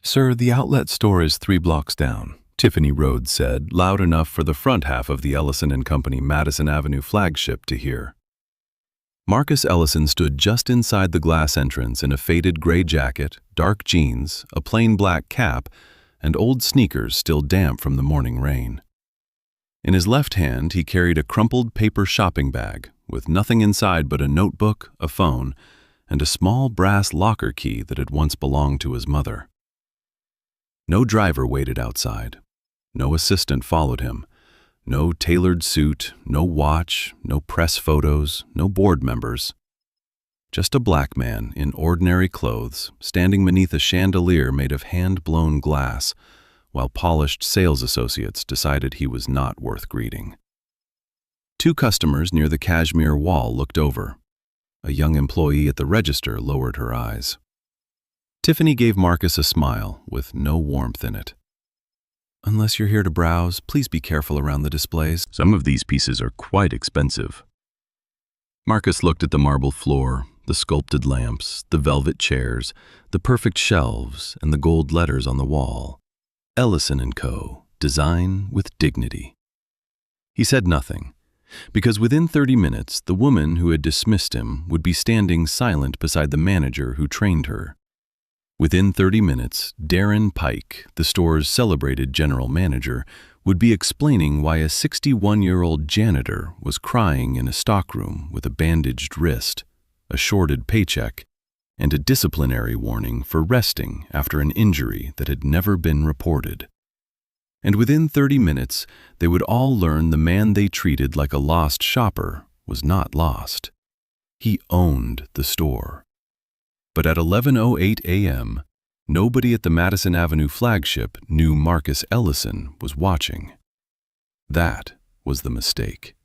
Sir, the outlet store is 3 blocks down, Tiffany Rhodes said, loud enough for the front half of the Ellison and Company Madison Avenue flagship to hear. Marcus Ellison stood just inside the glass entrance in a faded gray jacket, dark jeans, a plain black cap, and old sneakers still damp from the morning rain. In his left hand, he carried a crumpled paper shopping bag with nothing inside but a notebook, a phone, and a small brass locker key that had once belonged to his mother. No driver waited outside. No assistant followed him. No tailored suit, no watch, no press photos, no board members. Just a black man in ordinary clothes, standing beneath a chandelier made of hand-blown glass, while polished sales associates decided he was not worth greeting. 2 customers near the cashmere wall looked over. A young employee at the register lowered her eyes. Tiffany gave Marcus a smile with no warmth in it. "Unless you're here to browse, please be careful around the displays. Some of these pieces are quite expensive." Marcus looked at the marble floor, the sculpted lamps, the velvet chairs, the perfect shelves, and the gold letters on the wall. Ellison & Co. Design with dignity. He said nothing, because within 30 minutes, the woman who had dismissed him would be standing silent beside the manager who trained her. Within 30 minutes, Darren Pike, the store's celebrated general manager, would be explaining why a 61-year-old janitor was crying in a stockroom with a bandaged wrist, a shorted paycheck, and a disciplinary warning for resting after an injury that had never been reported. And within 30 minutes, they would all learn the man they treated like a lost shopper was not lost. He owned the store. But at 11:08 a.m., nobody at the Madison Avenue flagship knew Marcus Ellison was watching. That was the mistake.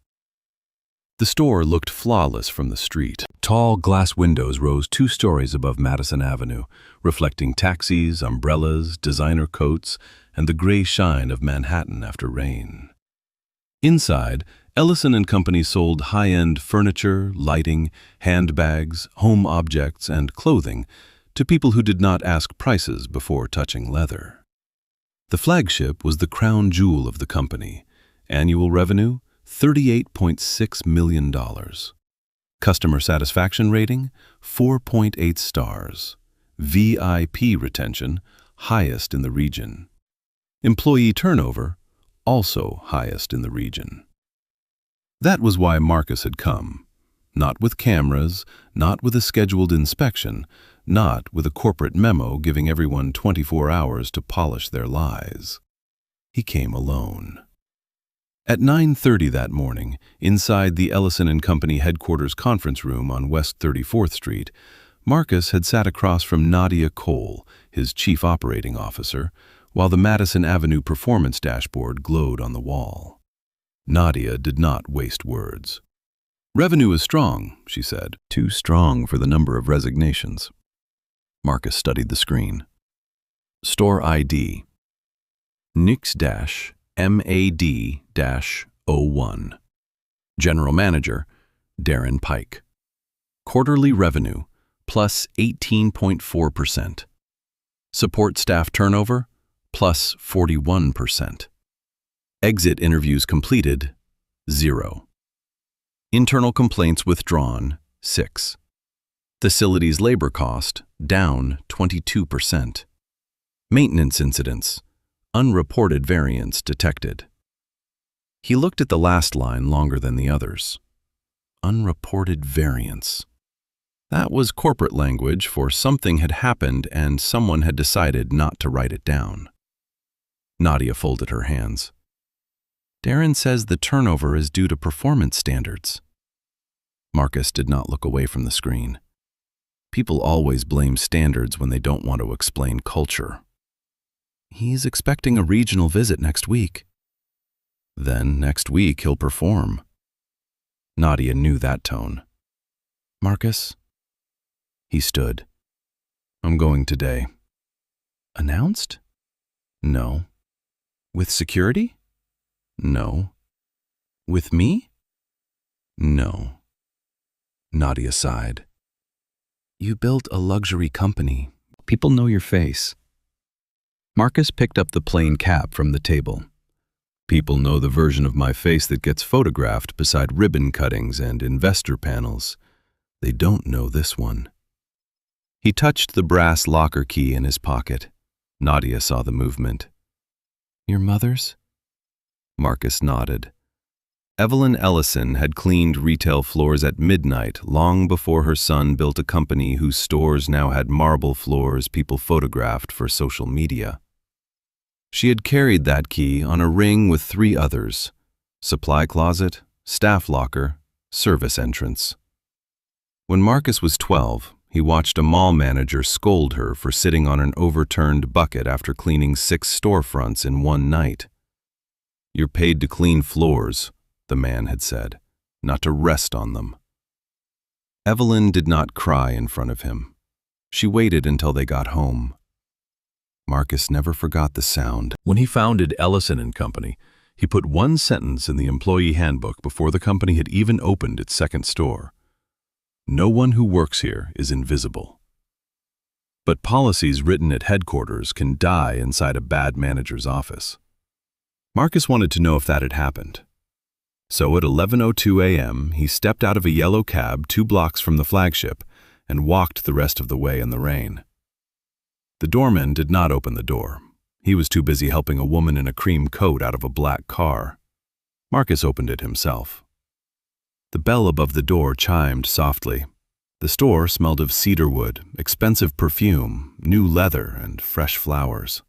The store looked flawless from the street. Tall glass windows rose 2 stories above Madison Avenue, reflecting taxis, umbrellas, designer coats, and the gray shine of Manhattan after rain. Inside, Ellison & Company sold high-end furniture, lighting, handbags, home objects, and clothing to people who did not ask prices before touching leather. The flagship was the crown jewel of the company. Annual revenue, $38.6 million. Customer satisfaction rating, 4.8 stars. VIP retention, highest in the region. Employee turnover, also highest in the region. That was why Marcus had come. Not with cameras, not with a scheduled inspection, not with a corporate memo giving everyone 24 hours to polish their lies. He came alone. At 9:30 that morning, inside the Ellison & Company headquarters conference room on West 34th Street, Marcus had sat across from Nadia Cole, his chief operating officer, while the Madison Avenue performance dashboard glowed on the wall. Nadia did not waste words. "Revenue is strong," she said. "Too strong for the number of resignations." Marcus studied the screen. Store ID. Nix-MAD-01. General Manager, Darren Pike. Quarterly revenue, plus 18.4%. Support staff turnover, plus 41%. Exit interviews completed, 0. Internal complaints withdrawn, 6. Facilities labor cost, down 22%. Maintenance incidents, unreported variance detected. He looked at the last line longer than the others. Unreported variance. That was corporate language for something had happened and someone had decided not to write it down. Nadia folded her hands. "Darren says the turnover is due to performance standards." Marcus did not look away from the screen. People always blame standards when they don't want to explain culture. "He's expecting a regional visit next week." "Then next week he'll perform." Nadia knew that tone. "Marcus?" He stood. "I'm going today." "Announced?" "No." "With security?" "No." "With me?" "No." Nadia sighed. "You built a luxury company. People know your face. Marcus picked up the plain cap from the table. People know the version of my face that gets photographed beside ribbon cuttings and investor panels. They don't know this one. He touched the brass locker key in his pocket. Nadia saw the movement. Your mother's? Marcus nodded. Evelyn Ellison had cleaned retail floors at midnight long before her son built a company whose stores now had marble floors people photographed for social media. She had carried that key on a ring with 3 others: supply closet, staff locker, service entrance. When Marcus was 12, he watched a mall manager scold her for sitting on an overturned bucket after cleaning 6 storefronts in one night. You're paid to clean floors, the man had said, not to rest on them. Evelyn did not cry in front of him. She waited until they got home. Marcus never forgot the sound. When he founded Ellison and Company, he put one sentence in the employee handbook before the company had even opened its second store. No one who works here is invisible. But policies written at headquarters can die inside a bad manager's office. Marcus wanted to know if that had happened. So at 11:02 a.m., he stepped out of a yellow cab 2 blocks from the flagship and walked the rest of the way in the rain. The doorman did not open the door. He was too busy helping a woman in a cream coat out of a black car. Marcus opened it himself. The bell above the door chimed softly. The store smelled of cedar wood, expensive perfume, new leather, and fresh flowers.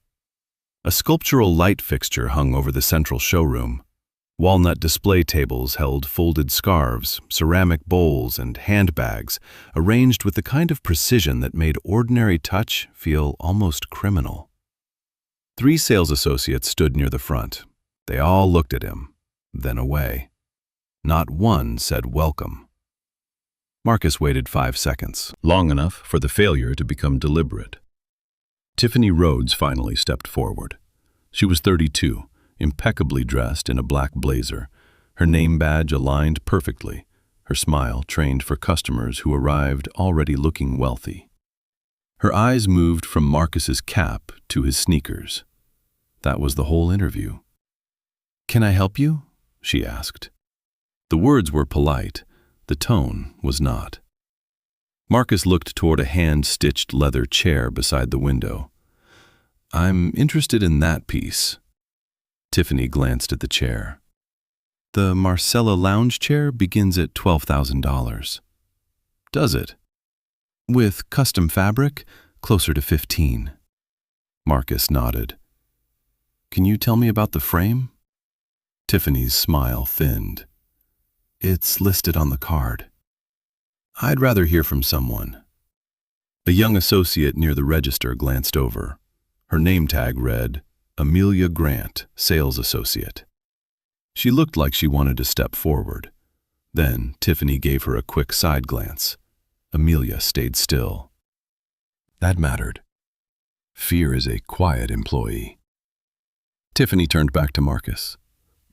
A sculptural light fixture hung over the central showroom. Walnut display tables held folded scarves, ceramic bowls, and handbags, arranged with the kind of precision that made ordinary touch feel almost criminal. 3 sales associates stood near the front. They all looked at him, then away. Not one said welcome. Marcus waited 5 seconds, long enough for the failure to become deliberate. Tiffany Rhodes finally stepped forward. She was 32. Impeccably dressed in a black blazer, her name badge aligned perfectly, her smile trained for customers who arrived already looking wealthy. Her eyes moved from Marcus's cap to his sneakers. That was the whole interview. "Can I help you?" she asked. The words were polite, the tone was not. Marcus looked toward a hand-stitched leather chair beside the window. "I'm interested in that piece." Tiffany glanced at the chair. "The Marcella lounge chair begins at $12,000. "Does it?" "With custom fabric, closer to 15. Marcus nodded. "Can you tell me about the frame?" Tiffany's smile thinned. "It's listed on the card." "I'd rather hear from someone." A young associate near the register glanced over. Her name tag read, Amelia Grant, Sales Associate. She looked like she wanted to step forward. Then Tiffany gave her a quick side glance. Amelia stayed still. That mattered. Fear is a quiet employee. Tiffany turned back to Marcus.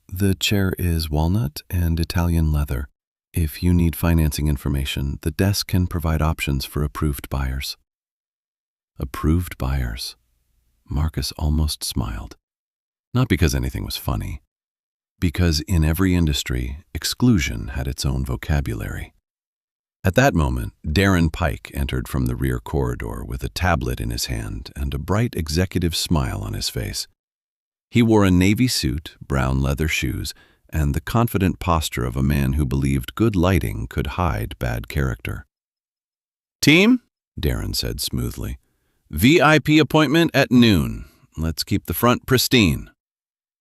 "The chair is walnut and Italian leather. If you need financing information, the desk can provide options for approved buyers." Approved buyers. Marcus almost smiled. Not because anything was funny. Because in every industry, exclusion had its own vocabulary. At that moment, Darren Pike entered from the rear corridor with a tablet in his hand and a bright executive smile on his face. He wore a navy suit, brown leather shoes, and the confident posture of a man who believed good lighting could hide bad character. "Team," Darren said smoothly, "VIP appointment at noon. Let's keep the front pristine."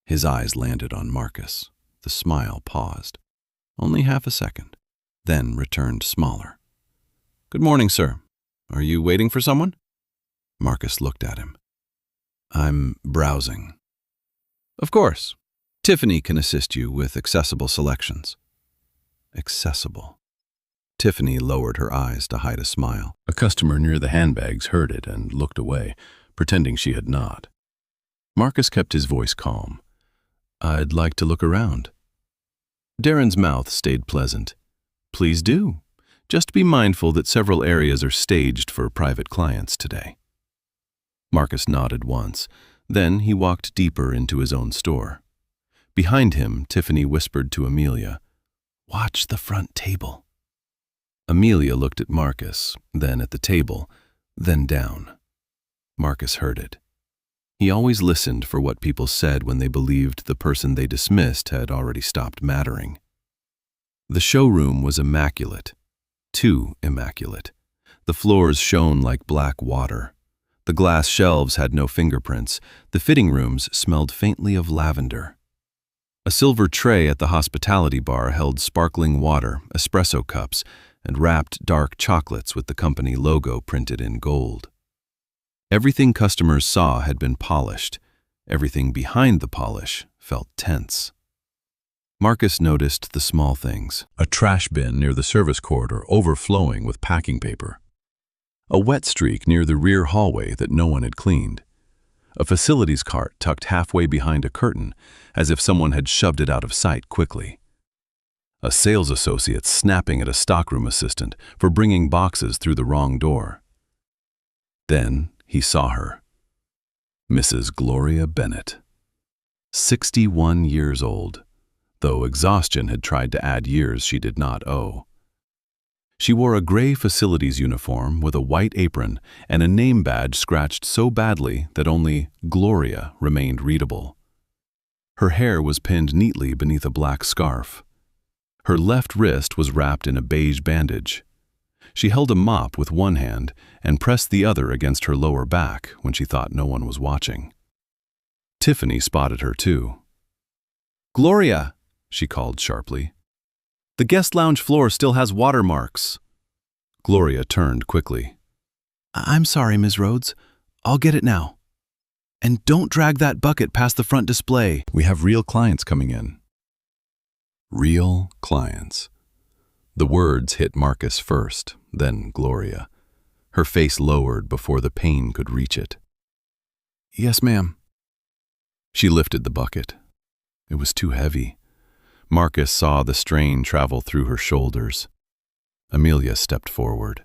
His eyes landed on Marcus. The smile paused. Only half a second, then returned smaller. "Good morning, sir. Are you waiting for someone?" Marcus looked at him. "I'm browsing." "Of course. Tiffany can assist you with accessible selections." Accessible. Tiffany lowered her eyes to hide a smile. A customer near the handbags heard it and looked away, pretending she had not. Marcus kept his voice calm. "I'd like to look around." Darren's mouth stayed pleasant. "Please do. Just be mindful that several areas are staged for private clients today." Marcus nodded once, Then he walked deeper into his own store. Behind him, Tiffany whispered to Amelia, "Watch the front table." Amelia looked at Marcus, then at the table, then down. Marcus heard it. He always listened for what people said when they believed the person they dismissed had already stopped mattering. The showroom was immaculate. Too immaculate. The floors shone like black water. The glass shelves had no fingerprints. The fitting rooms smelled faintly of lavender. A silver tray at the hospitality bar held sparkling water, espresso cups, and wrapped dark chocolates with the company logo printed in gold. Everything customers saw had been polished. Everything behind the polish felt tense. Marcus noticed the small things. A trash bin near the service corridor overflowing with packing paper. A wet streak near the rear hallway that no one had cleaned. A facilities cart tucked halfway behind a curtain, as if someone had shoved it out of sight quickly. A sales associate snapping at a stockroom assistant for bringing boxes through the wrong door. Then he saw her. Mrs. Gloria Bennett. 61 years old, though exhaustion had tried to add years she did not owe. She wore a gray facilities uniform with a white apron and a name badge scratched so badly that only Gloria remained readable. Her hair was pinned neatly beneath a black scarf. Her left wrist was wrapped in a beige bandage. She held a mop with one hand and pressed the other against her lower back when she thought no one was watching. Tiffany spotted her too. "Gloria," she called sharply. "The guest lounge floor still has watermarks." Gloria turned quickly. "I'm sorry, Ms. Rhodes. I'll get it now. And don't drag that bucket past the front display. We have real clients coming in." Real clients. The words hit Marcus first, then Gloria. Her face lowered before the pain could reach it. "Yes, ma'am." She lifted the bucket. It was too heavy. Marcus saw the strain travel through her shoulders. Amelia stepped forward.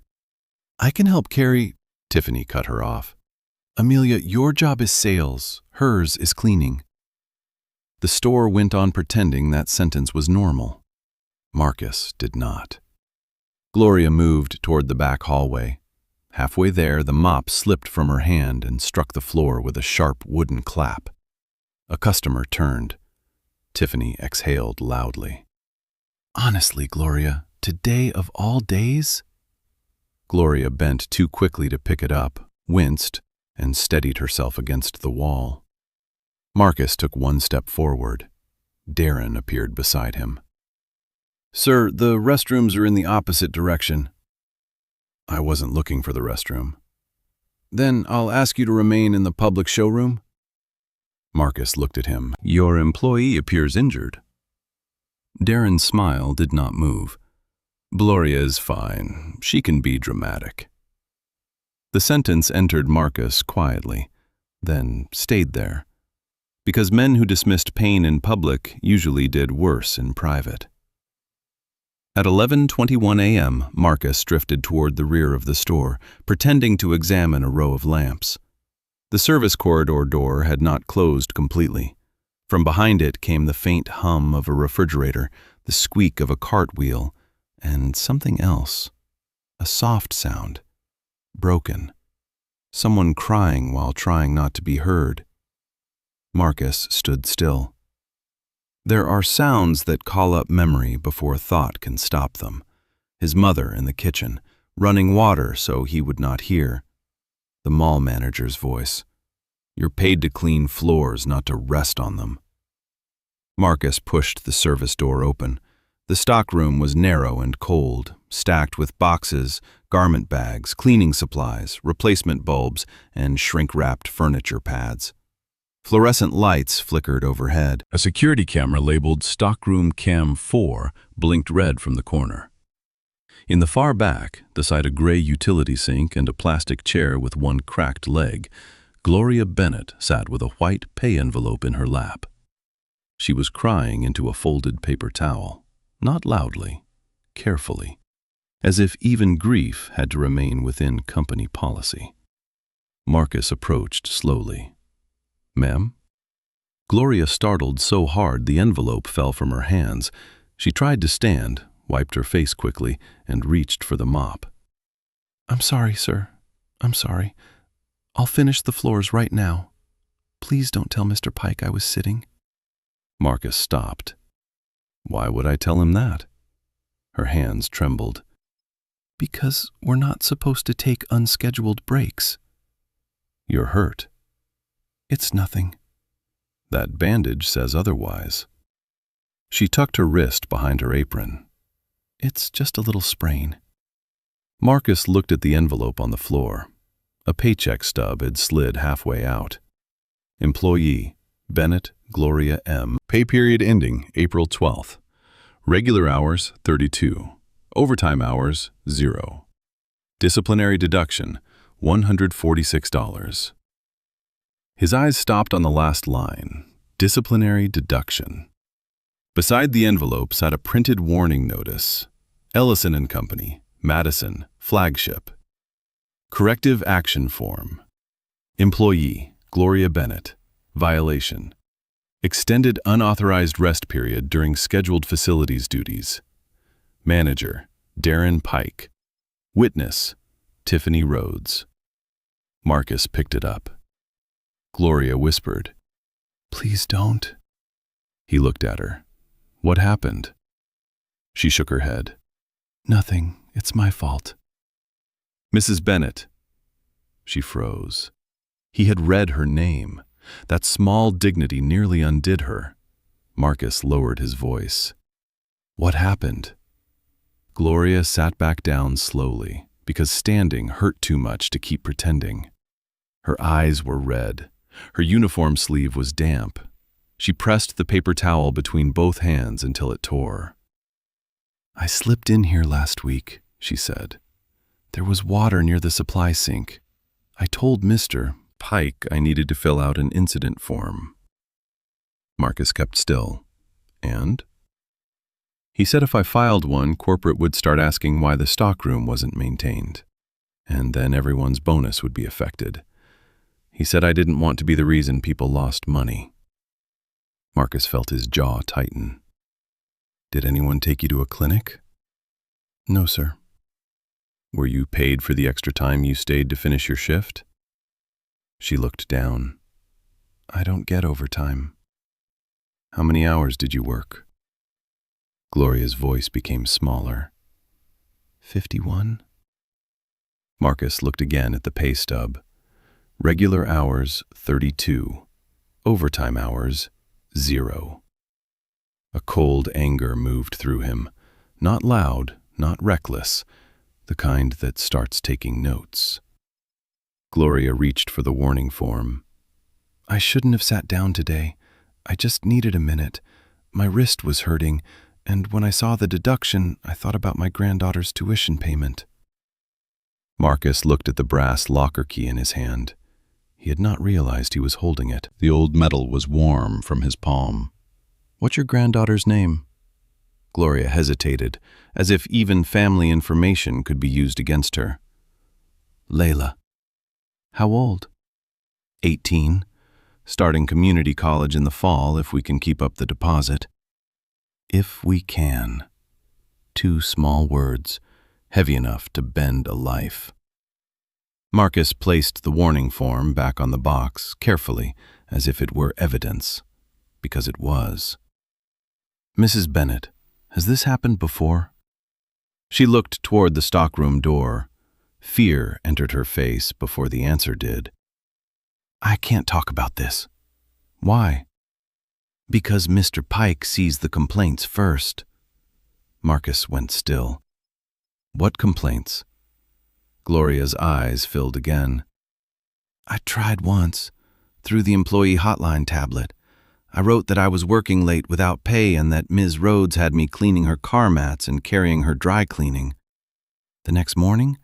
"I can help carry—" Tiffany cut her off. "Amelia, your job is sales. Hers is cleaning." The store went on pretending that sentence was normal. Marcus did not. Gloria moved toward the back hallway. Halfway there, the mop slipped from her hand and struck the floor with a sharp wooden clap. A customer turned. Tiffany exhaled loudly. "Honestly, Gloria, today of all days?" Gloria bent too quickly to pick it up, winced, and steadied herself against the wall. Marcus took one step forward. Darren appeared beside him. "Sir, the restrooms are in the opposite direction." "I wasn't looking for the restroom." "Then I'll ask you to remain in the public showroom." Marcus looked at him. "Your employee appears injured." Darren's smile did not move. "Gloria is fine. She can be dramatic." The sentence entered Marcus quietly, then stayed there, because men who dismissed pain in public usually did worse in private. At 11:21 a.m., Marcus drifted toward the rear of the store, pretending to examine a row of lamps. The service corridor door had not closed completely. From behind it came the faint hum of a refrigerator, the squeak of a cartwheel, and something else. A soft sound. Broken. Someone crying while trying not to be heard. Marcus stood still. There are sounds that call up memory before thought can stop them. His mother in the kitchen, running water so he would not hear. The mall manager's voice. "You're paid to clean floors, not to rest on them." Marcus pushed the service door open. The stockroom was narrow and cold, stacked with boxes, garment bags, cleaning supplies, replacement bulbs, and shrink-wrapped furniture pads. Fluorescent lights flickered overhead. A security camera labeled Stockroom Cam 4 blinked red from the corner. In the far back, beside a gray utility sink and a plastic chair with one cracked leg, Gloria Bennett sat with a white pay envelope in her lap. She was crying into a folded paper towel, not loudly, carefully, as if even grief had to remain within company policy. Marcus approached slowly. Ma'am? Gloria startled so hard the envelope fell from her hands. She tried to stand, wiped her face quickly, and reached for the mop. "I'm sorry, sir. I'm sorry. I'll finish the floors right now. Please don't tell Mr. Pike I was sitting." Marcus stopped. "Why would I tell him that?" Her hands trembled. "Because we're not supposed to take unscheduled breaks." "You're hurt." "It's nothing." "That bandage says otherwise." She tucked her wrist behind her apron. "It's just a little sprain." Marcus looked at the envelope on the floor. A paycheck stub had slid halfway out. Employee, Bennett Gloria M. Pay period ending April 12th. Regular hours, 32. Overtime hours, 0. Disciplinary deduction, $146. His eyes stopped on the last line, disciplinary deduction. Beside the envelope sat a printed warning notice. Ellison and Company, Madison, Flagship. Corrective action form. Employee, Gloria Bennett. Violation. Extended unauthorized rest period during scheduled facilities duties. Manager, Darren Pike. Witness, Tiffany Rhodes. Marcus picked it up. Gloria whispered, "Please don't." He looked at her. "What happened?" She shook her head. "Nothing. It's my fault." "Mrs. Bennett." She froze. He had read her name. That small dignity nearly undid her. Marcus lowered his voice. "What happened?" Gloria sat back down slowly, because standing hurt too much to keep pretending. Her eyes were red. Her uniform sleeve was damp. She pressed the paper towel between both hands until it tore. "I slipped in here last week," she said. "There was water near the supply sink. I told Mr. Pike I needed to fill out an incident form." Marcus kept still. "And?" "He said if I filed one, corporate would start asking why the stockroom wasn't maintained. And then everyone's bonus would be affected. He said I didn't want to be the reason people lost money." Marcus felt his jaw tighten. "Did anyone take you to a clinic?" "No, sir." "Were you paid for the extra time you stayed to finish your shift?" She looked down. "I don't get overtime." "How many hours did you work?" Gloria's voice became smaller. 51. Marcus looked again at the pay stub. Regular hours, 32. Overtime hours, 0. A cold anger moved through him. Not loud, not reckless, the kind that starts taking notes. Gloria reached for the warning form. "I shouldn't have sat down today. I just needed a minute. My wrist was hurting, and when I saw the deduction, I thought about my granddaughter's tuition payment." Marcus looked at the brass locker key in his hand. He had not realized he was holding it. The old metal was warm from his palm. "What's your granddaughter's name?" Gloria hesitated, as if even family information could be used against her. "Layla." "How old?" 18. Starting community college in the fall if we can keep up the deposit. If we can. 2 small words, heavy enough to bend a life. Marcus placed the warning form back on the box, carefully, as if it were evidence, because it was. "Mrs. Bennett, has this happened before?" She looked toward the stockroom door. Fear entered her face before the answer did. "I can't talk about this." "Why?" "Because Mr. Pike sees the complaints first." Marcus went still. "What complaints?" Gloria's eyes filled again. "I tried once, through the employee hotline tablet. I wrote that I was working late without pay and that Ms. Rhodes had me cleaning her car mats and carrying her dry cleaning. The next morning,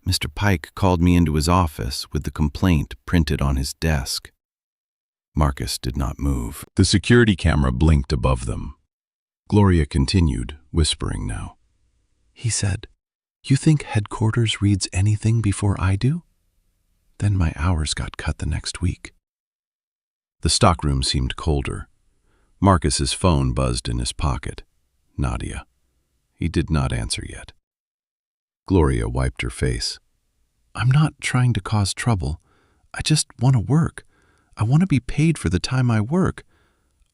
Mr. Pike called me into his office with the complaint printed on his desk." Marcus did not move. The security camera blinked above them. Gloria continued, whispering now. "He said, 'You think headquarters reads anything before I do?' Then my hours got cut the next week." The stockroom seemed colder. Marcus's phone buzzed in his pocket. Nadia. He did not answer yet. Gloria wiped her face. I'm not trying to cause trouble. I just want to work. I want to be paid for the time I work.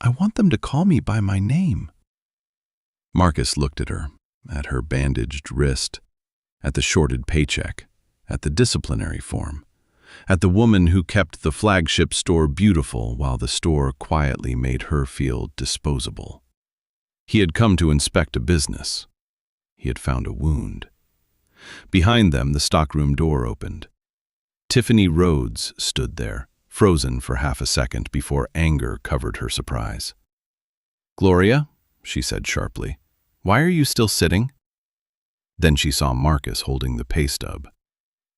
I want them to call me by my name. Marcus looked at her bandaged wrist, at the shorted paycheck, at the disciplinary form, at the woman who kept the flagship store beautiful while the store quietly made her feel disposable. He had come to inspect a business. He had found a wound. Behind them, the stockroom door opened. Tiffany Rhodes stood there, frozen for half a second before anger covered her surprise. Gloria, she said sharply, why are you still sitting? Then she saw Marcus holding the pay stub.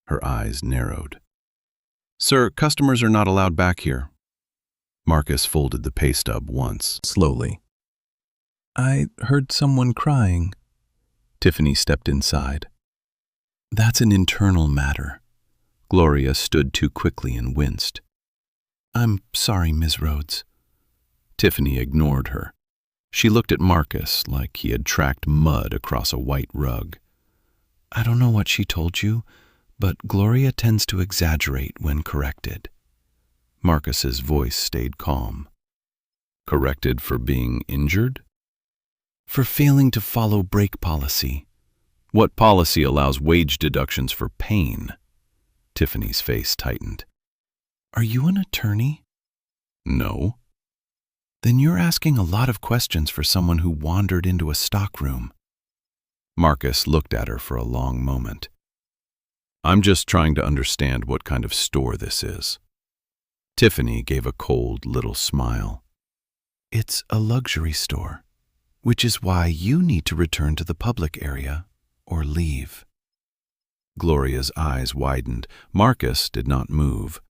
Her eyes narrowed. Sir, customers are not allowed back here. Marcus folded the pay stub once, slowly. I heard someone crying. Tiffany stepped inside. That's an internal matter. Gloria stood too quickly and winced. I'm sorry, Ms. Rhodes. Tiffany ignored her. She looked at Marcus like he had tracked mud across a white rug. I don't know what she told you, but Gloria tends to exaggerate when corrected. Marcus's voice stayed calm. Corrected for being injured? For failing to follow break policy. What policy allows wage deductions for pain? Tiffany's face tightened. Are you an attorney? No. Then you're asking a lot of questions for someone who wandered into a stockroom. Marcus looked at her for a long moment. I'm just trying to understand what kind of store this is. Tiffany gave a cold little smile. It's a luxury store, which is why you need to return to the public area or leave. Gloria's eyes widened. Marcus did not move.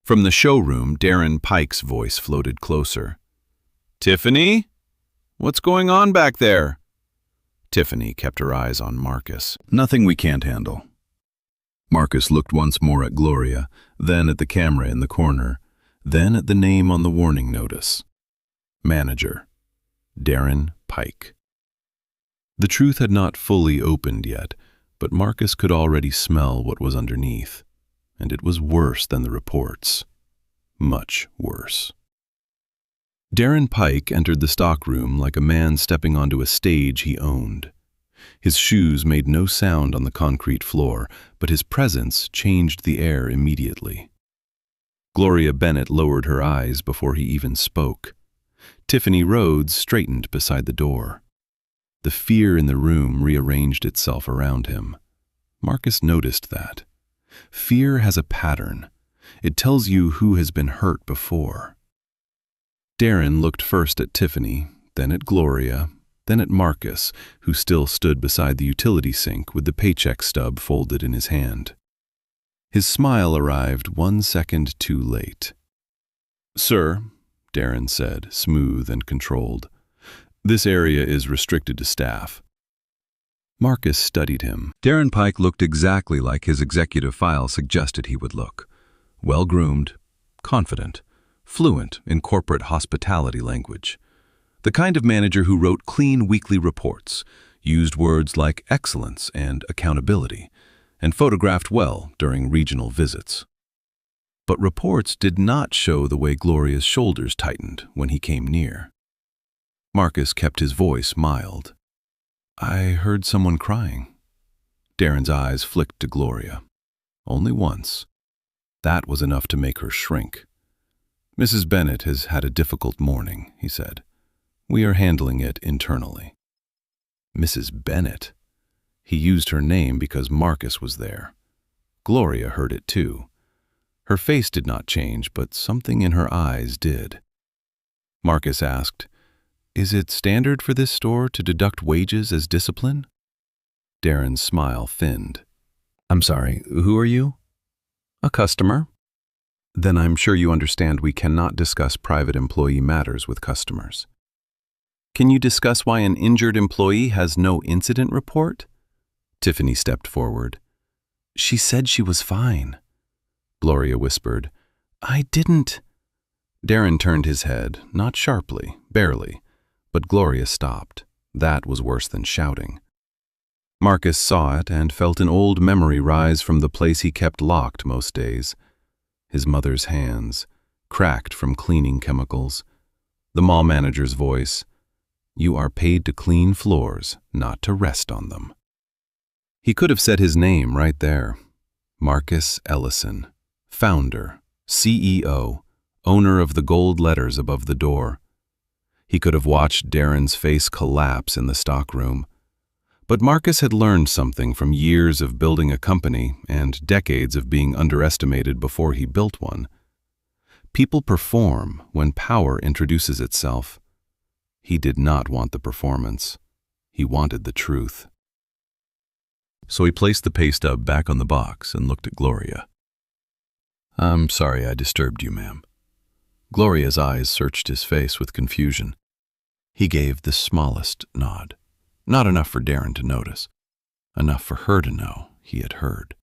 From the showroom, Darren Pike's voice floated closer. Tiffany? What's going on back there? Tiffany kept her eyes on Marcus. Nothing we can't handle. Marcus looked once more at Gloria, then at the camera in the corner, then at the name on the warning notice. Manager, Darren Pike. The truth had not fully opened yet, but Marcus could already smell what was underneath, and it was worse than the reports. Much worse. Darren Pike entered the stockroom like a man stepping onto a stage he owned. His shoes made no sound on the concrete floor, but his presence changed the air immediately. Gloria Bennett lowered her eyes before he even spoke. Tiffany Rhodes straightened beside the door. The fear in the room rearranged itself around him. Marcus noticed that. Fear has a pattern. It tells you who has been hurt before. Darren looked first at Tiffany, then at Gloria, then at Marcus, who still stood beside the utility sink with the paycheck stub folded in his hand. His smile arrived 1 second too late. Sir, Darren said, smooth and controlled, this area is restricted to staff. Marcus studied him. Darren Pike looked exactly like his executive file suggested he would look. Well-groomed, confident, fluent in corporate hospitality language. The kind of manager who wrote clean weekly reports, used words like excellence and accountability, and photographed well during regional visits. But reports did not show the way Gloria's shoulders tightened when he came near. Marcus kept his voice mild. I heard someone crying. Darren's eyes flicked to Gloria. Only once. That was enough to make her shrink. Mrs. Bennett has had a difficult morning, he said. We are handling it internally. Mrs. Bennett. He used her name because Marcus was there. Gloria heard it too. Her face did not change, but something in her eyes did. Marcus asked, Is it standard for this store to deduct wages as discipline? Darren's smile thinned. I'm sorry, who are you? A customer. Then I'm sure you understand we cannot discuss private employee matters with customers. Can you discuss why an injured employee has no incident report? Tiffany stepped forward. She said she was fine. Gloria whispered, I didn't. Darren turned his head, not sharply, barely, but Gloria stopped. That was worse than shouting. Marcus saw it and felt an old memory rise from the place he kept locked most days. His mother's hands, cracked from cleaning chemicals. The mall manager's voice, "You are paid to clean floors, not to rest on them." He could have said his name right there. Marcus Ellison, founder, CEO, owner of the gold letters above the door. He could have watched Darren's face collapse in the stockroom. But Marcus had learned something from years of building a company and decades of being underestimated before he built one. People perform when power introduces itself. He did not want the performance. He wanted the truth. So he placed the pay stub back on the box and looked at Gloria. "I'm sorry I disturbed you, ma'am." Gloria's eyes searched his face with confusion. He gave the smallest nod. Not enough for Darren to notice. Enough for her to know he had heard.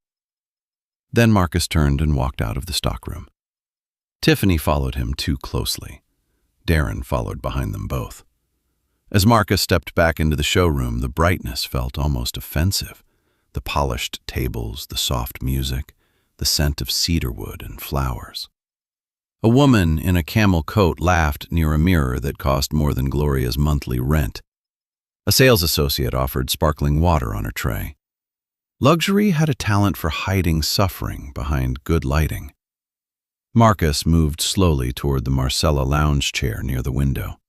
Then Marcus turned and walked out of the stockroom. Tiffany followed him too closely. Darren followed behind them both. As Marcus stepped back into the showroom, the brightness felt almost offensive. The polished tables, the soft music, the scent of cedarwood and flowers. A woman in a camel coat laughed near a mirror that cost more than Gloria's monthly rent. A sales associate offered sparkling water on her tray. Luxury had a talent for hiding suffering behind good lighting. Marcus moved slowly toward the Marcella lounge chair near the window.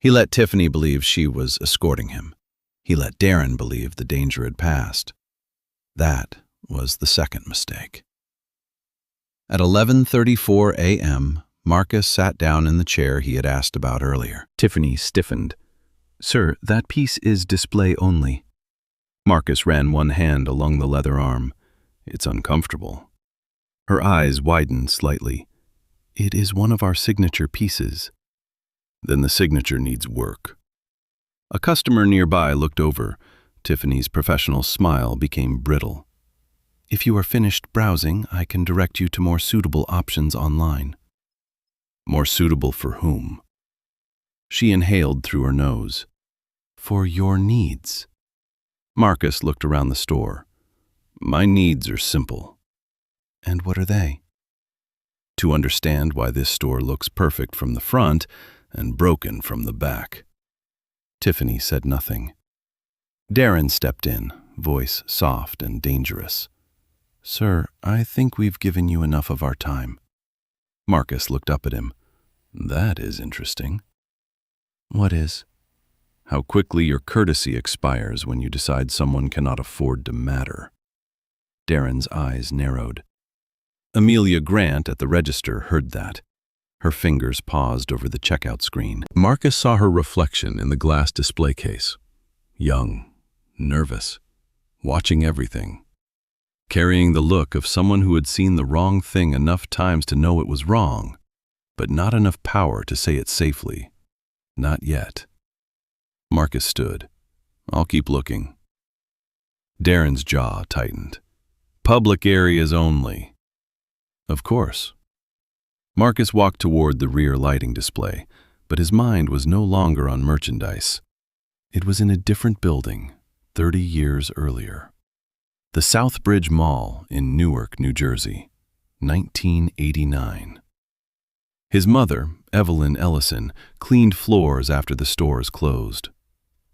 He let Tiffany believe she was escorting him. He let Darren believe the danger had passed. That was the second mistake. At 11:34 a.m., Marcus sat down in the chair he had asked about earlier. Tiffany stiffened. "Sir, that piece is display only." Marcus ran one hand along the leather arm. "It's uncomfortable." Her eyes widened slightly. "It is one of our signature pieces." "Then the signature needs work." A customer nearby looked over. Tiffany's professional smile became brittle. "If you are finished browsing, I can direct you to more suitable options online." "More suitable for whom?" She inhaled through her nose. "For your needs." Marcus looked around the store. "My needs are simple." "And what are they?" "To understand why this store looks perfect from the front and broken from the back." Tiffany said nothing. Darren stepped in, voice soft and dangerous. "Sir, I think we've given you enough of our time." Marcus looked up at him. "That is interesting." "What is?" "How quickly your courtesy expires when you decide someone cannot afford to matter." Darren's eyes narrowed. Amelia Grant at the register heard that. Her fingers paused over the checkout screen. Marcus saw her reflection in the glass display case. Young, nervous, watching everything. Carrying the look of someone who had seen the wrong thing enough times to know it was wrong, but not enough power to say it safely. Not yet. Marcus stood. "I'll keep looking." Darren's jaw tightened. "Public areas only." "Of course." Marcus walked toward the rear lighting display, but his mind was no longer on merchandise. It was in a different building, 30 years earlier. The Southbridge Mall in Newark, New Jersey, 1989. His mother, Evelyn Ellison, cleaned floors after the stores closed.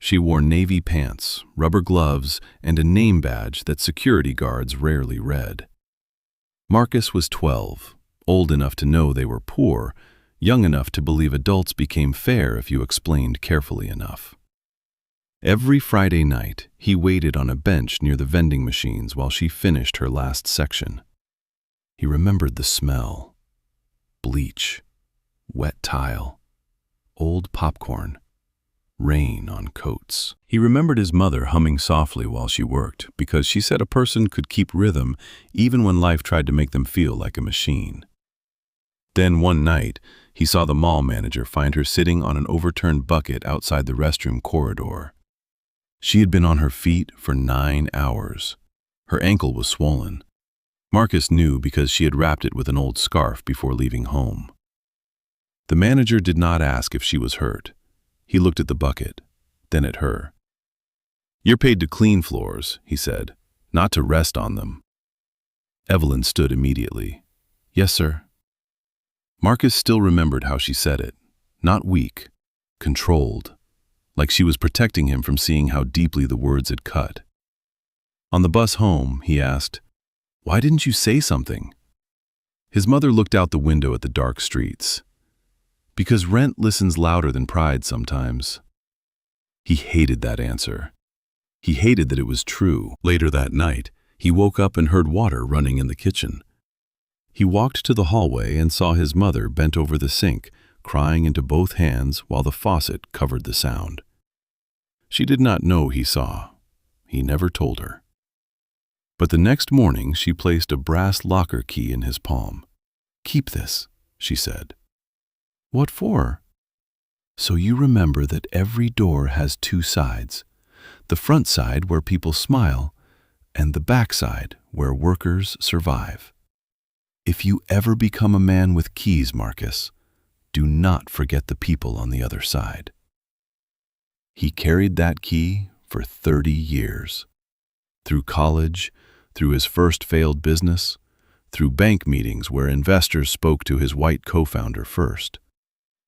She wore navy pants, rubber gloves, and a name badge that security guards rarely read. Marcus was 12, old enough to know they were poor, young enough to believe adults became fair if you explained carefully enough. Every Friday night, he waited on a bench near the vending machines while she finished her last section. He remembered the smell. Bleach, wet tile, old popcorn, rain on coats. He remembered his mother humming softly while she worked because she said a person could keep rhythm even when life tried to make them feel like a machine. Then one night, he saw the mall manager find her sitting on an overturned bucket outside the restroom corridor. She had been on her feet for 9 hours. Her ankle was swollen. Marcus knew because she had wrapped it with an old scarf before leaving home. The manager did not ask if she was hurt. He looked at the bucket, then at her. "You're paid to clean floors," he said, "not to rest on them." Evelyn stood immediately. "Yes, sir." Marcus still remembered how she said it. Not weak, controlled, like she was protecting him from seeing how deeply the words had cut. On the bus home, he asked, "Why didn't you say something?" His mother looked out the window at the dark streets. "Because rent listens louder than pride sometimes." He hated that answer. He hated that it was true. Later that night, he woke up and heard water running in the kitchen. He walked to the hallway and saw his mother bent over the sink, crying into both hands while the faucet covered the sound. She did not know he saw. He never told her. But the next morning she placed a brass locker key in his palm. "Keep this," she said. "What for?" "So you remember that every door has two sides. The front side where people smile, and the back side where workers survive. If you ever become a man with keys, Marcus, do not forget the people on the other side." He carried that key for 30 years. Through college, through his first failed business, through bank meetings where investors spoke to his white co-founder first,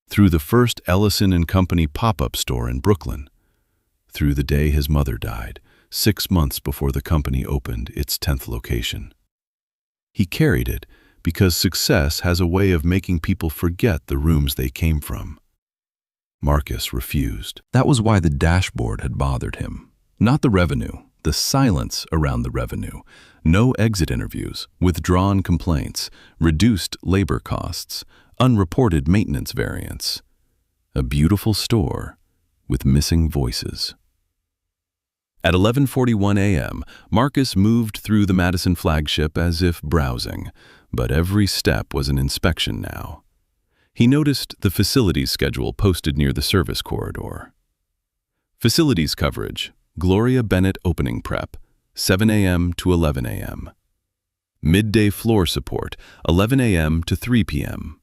through the first Ellison and Company pop-up store in Brooklyn, through the day his mother died, 6 months before the company opened its 10th location. He carried it because success has a way of making people forget the rooms they came from. Marcus refused. That was why the dashboard had bothered him. Not the revenue, the silence around the revenue. No exit interviews, withdrawn complaints, reduced labor costs, unreported maintenance variance. A beautiful store with missing voices. At 11:41 a.m., Marcus moved through the Madison flagship as if browsing, but every step was an inspection now. He noticed the facilities schedule posted near the service corridor. Facilities coverage, Gloria Bennett opening prep, 7 a.m. to 11 a.m. Midday floor support, 11 a.m. to 3 p.m.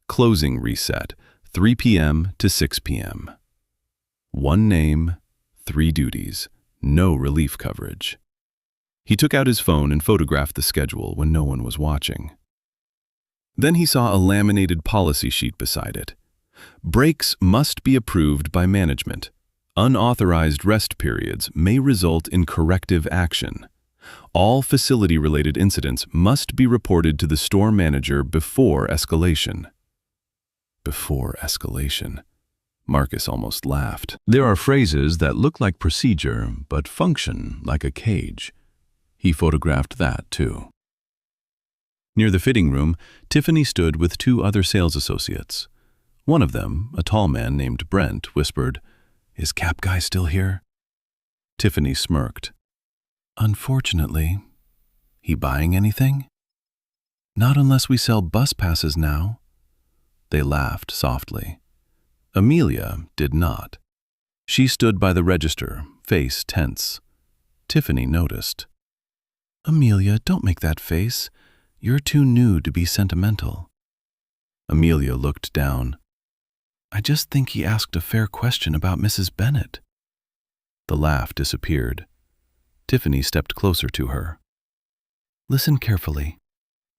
Closing reset, 3 p.m. to 6 p.m. One name, 3 duties, no relief coverage. He took out his phone and photographed the schedule when no one was watching. Then he saw a laminated policy sheet beside it. Breaks must be approved by management. Unauthorized rest periods may result in corrective action. All facility-related incidents must be reported to the store manager before escalation. Before escalation. Marcus almost laughed. There are phrases that look like procedure but function like a cage. He photographed that too. Near the fitting room, Tiffany stood with 2 other sales associates. One of them, a tall man named Brent, whispered, "Is Cap Guy still here?" Tiffany smirked. "Unfortunately. He buying anything?" "Not unless we sell bus passes now." They laughed softly. Amelia did not. She stood by the register, face tense. Tiffany noticed. "Amelia, don't make that face. You're too new to be sentimental." Amelia looked down. "I just think he asked a fair question about Mrs. Bennett." The laugh disappeared. Tiffany stepped closer to her. "Listen carefully.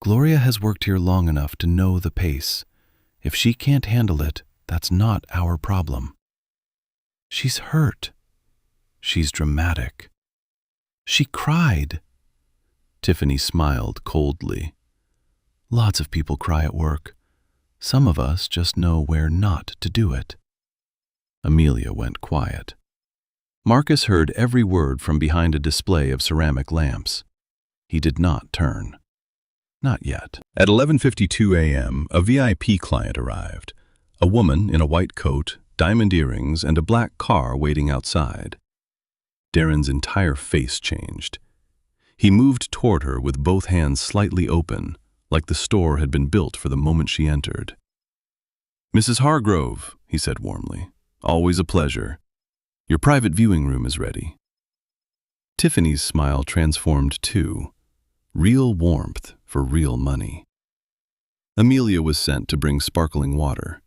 Gloria has worked here long enough to know the pace. If she can't handle it, that's not our problem. She's hurt. She's dramatic. She cried." Tiffany smiled coldly. "Lots of people cry at work. Some of us just know where not to do it." Amelia went quiet. Marcus heard every word from behind a display of ceramic lamps. He did not turn. Not yet. At 11:52 a.m., a VIP client arrived. A woman in a white coat, diamond earrings, and a black car waiting outside. Darren's entire face changed. He moved toward her with both hands slightly open, like the store had been built for the moment she entered. "Mrs. Hargrove," he said warmly, "always a pleasure. Your private viewing room is ready." Tiffany's smile transformed too. Real warmth for real money. Amelia was sent to bring sparkling water.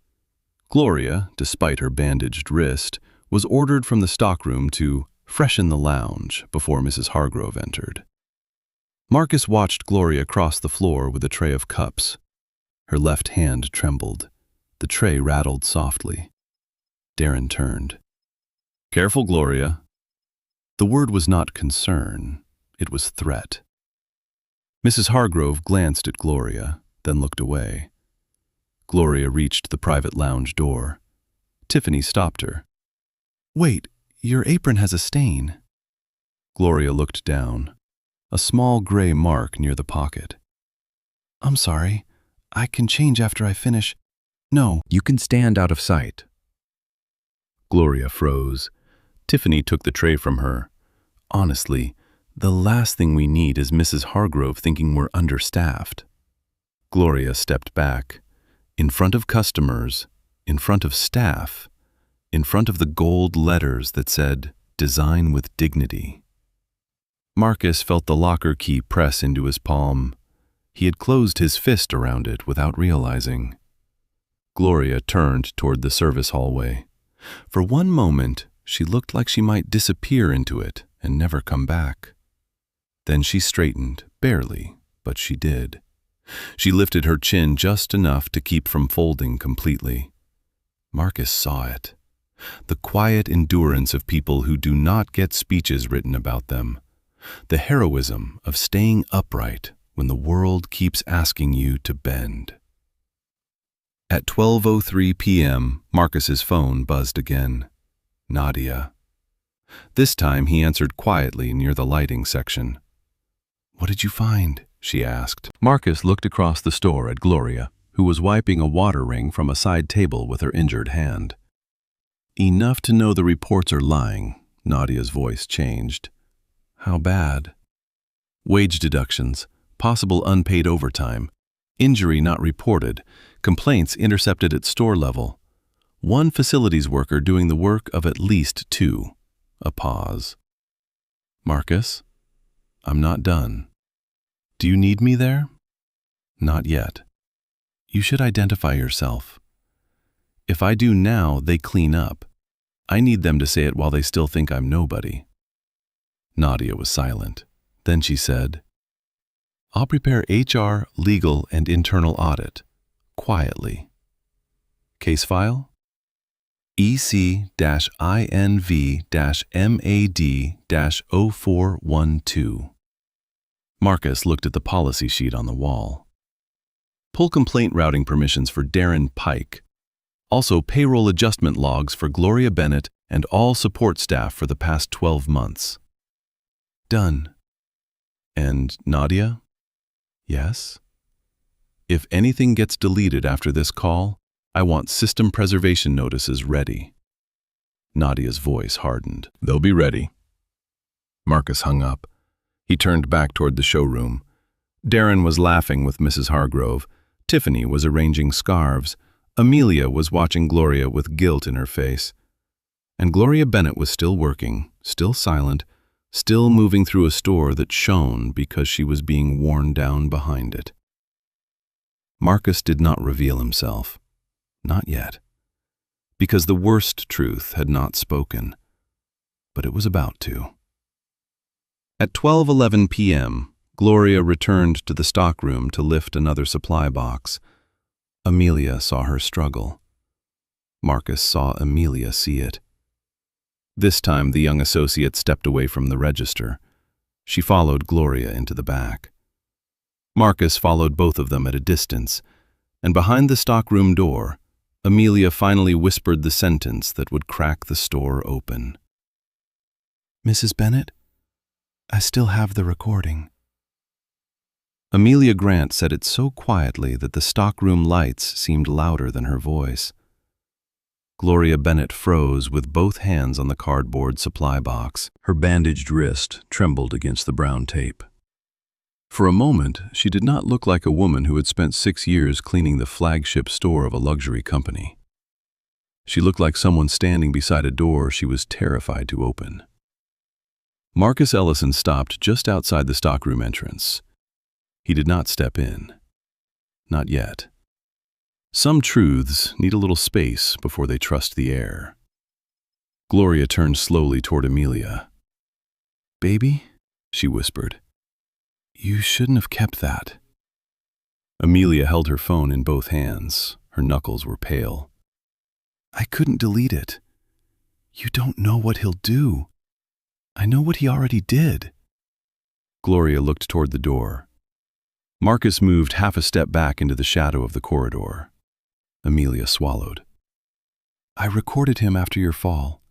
Gloria, despite her bandaged wrist, was ordered from the stockroom to freshen the lounge before Mrs. Hargrove entered. Marcus watched Gloria cross the floor with a tray of cups. Her left hand trembled. The tray rattled softly. Darren turned. "Careful, Gloria." The word was not concern, it was threat. Mrs. Hargrove glanced at Gloria, then looked away. Gloria reached the private lounge door. Tiffany stopped her. "Wait, your apron has a stain." Gloria looked down. A small gray mark near the pocket. "I'm sorry. I can change after I finish." "No, you can stand out of sight." Gloria froze. Tiffany took the tray from her. "Honestly, the last thing we need is Mrs. Hargrove thinking we're understaffed." Gloria stepped back. In front of customers, in front of staff, in front of the gold letters that said, "Design with Dignity." Marcus felt the locker key press into his palm. He had closed his fist around it without realizing. Gloria turned toward the service hallway. For one moment, she looked like she might disappear into it and never come back. Then she straightened, barely, but she did. She lifted her chin just enough to keep from folding completely. Marcus saw it. The quiet endurance of people who do not get speeches written about them. The heroism of staying upright when the world keeps asking you to bend. At 12:03 p.m., Marcus's phone buzzed again. Nadia. This time he answered quietly near the lighting section. "What did you find?" she asked. Marcus looked across the store at Gloria, who was wiping a water ring from a side table with her injured hand. "Enough to know the reports are lying." Nadia's voice changed. "How bad?" "Wage deductions, possible unpaid overtime, injury not reported, complaints intercepted at store level. One facilities worker doing the work of at least two." A pause. "Marcus, I'm not done. Do you need me there?" "Not yet. You should identify yourself. If I do now, they clean up. I need them to say it while they still think I'm nobody." Nadia was silent. Then she said, "I'll prepare HR, legal, and internal audit. Quietly. Case file? EC-INV-MAD-0412. Marcus looked at the policy sheet on the wall. Pull complaint routing permissions for Darren Pike. Also payroll adjustment logs for Gloria Bennett and all support staff for the past 12 months. Done. And Nadia? Yes? If anything gets deleted after this call, I want system preservation notices ready. Nadia's voice hardened. They'll be ready. Marcus hung up. He turned back toward the showroom. Darren was laughing with Mrs. Hargrove. Tiffany was arranging scarves. Amelia was watching Gloria with guilt in her face. And Gloria Bennett was still working, still silent, still moving through a store that shone because she was being worn down behind it. Marcus did not reveal himself. Not yet. Because the worst truth had not spoken. But it was about to. At 12:11 p.m., Gloria returned to the stockroom to lift another supply box. Amelia saw her struggle. Marcus saw Amelia see it. This time the young associate stepped away from the register. She followed Gloria into the back. Marcus followed both of them at a distance, and behind the stockroom door, Amelia finally whispered the sentence that would crack the store open. "Mrs. Bennett, I still have the recording." Amelia Grant said it so quietly that the stockroom lights seemed louder than her voice. Gloria Bennett froze with both hands on the cardboard supply box. Her bandaged wrist trembled against the brown tape. For a moment, she did not look like a woman who had spent 6 years cleaning the flagship store of a luxury company. She looked like someone standing beside a door she was terrified to open. Marcus Ellison stopped just outside the stockroom entrance. He did not step in. Not yet. Some truths need a little space before they trust the air. Gloria turned slowly toward Amelia. "Baby," she whispered, "you shouldn't have kept that." Amelia held her phone in both hands. Her knuckles were pale. "I couldn't delete it. You don't know what he'll do. I know what he already did." Gloria looked toward the door. Marcus moved half a step back into the shadow of the corridor. Amelia swallowed. "I recorded him after your fall,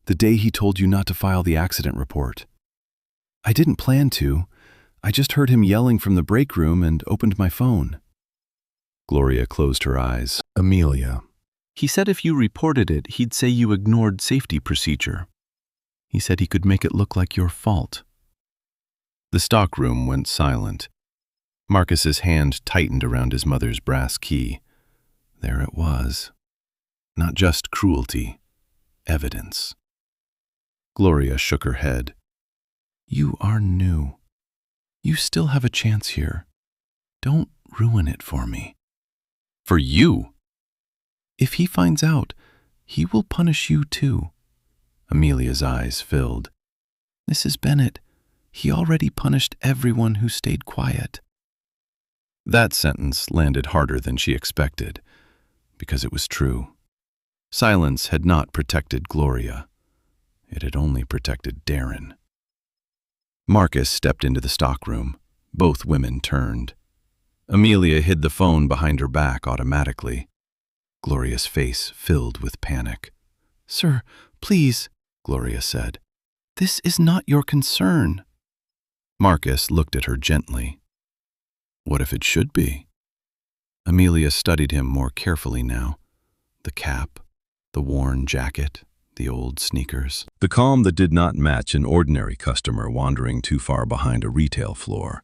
the day he told you not to file the accident report. I didn't plan to. I just heard him yelling from the break room and opened my phone." Gloria closed her eyes. "Amelia, he said if you reported it, he'd say you ignored safety procedure. He said he could make it look like your fault." The stockroom went silent. Marcus's hand tightened around his mother's brass key. There it was. Not just cruelty, evidence. Gloria shook her head. "You are new. You still have a chance here. Don't ruin it for me." "For you?" "If he finds out, he will punish you too." Amelia's eyes filled. "Mrs. Bennet, he already punished everyone who stayed quiet." That sentence landed harder than she expected, because it was true. Silence had not protected Gloria. It had only protected Darren. Marcus stepped into the stockroom. Both women turned. Amelia hid the phone behind her back automatically. Gloria's face filled with panic. "Sir, please," Gloria said. "This is not your concern." Marcus looked at her gently. What if it should be? Amelia studied him more carefully now. The cap, the worn jacket, the old sneakers. The calm that did not match an ordinary customer wandering too far behind a retail floor.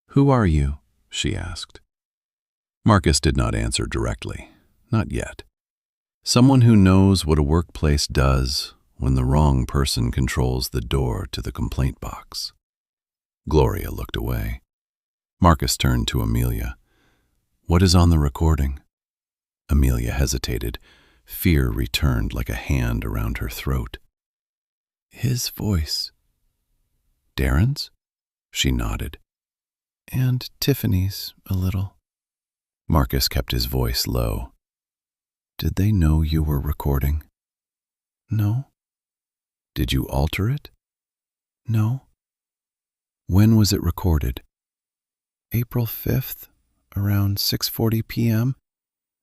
"Who are you?" she asked. Marcus did not answer directly. Not yet. Someone who knows what a workplace does when the wrong person controls the door to the complaint box. Gloria looked away. Marcus turned to Amelia. "What is on the recording?" Amelia hesitated. Fear returned like a hand around her throat. "His voice." "Darren's?" She nodded. "And Tiffany's a little." Marcus kept his voice low. "Did they know you were recording?" "No." "Did you alter it?" "No." "When was it recorded?" "April 5th, around 6:40 p.m.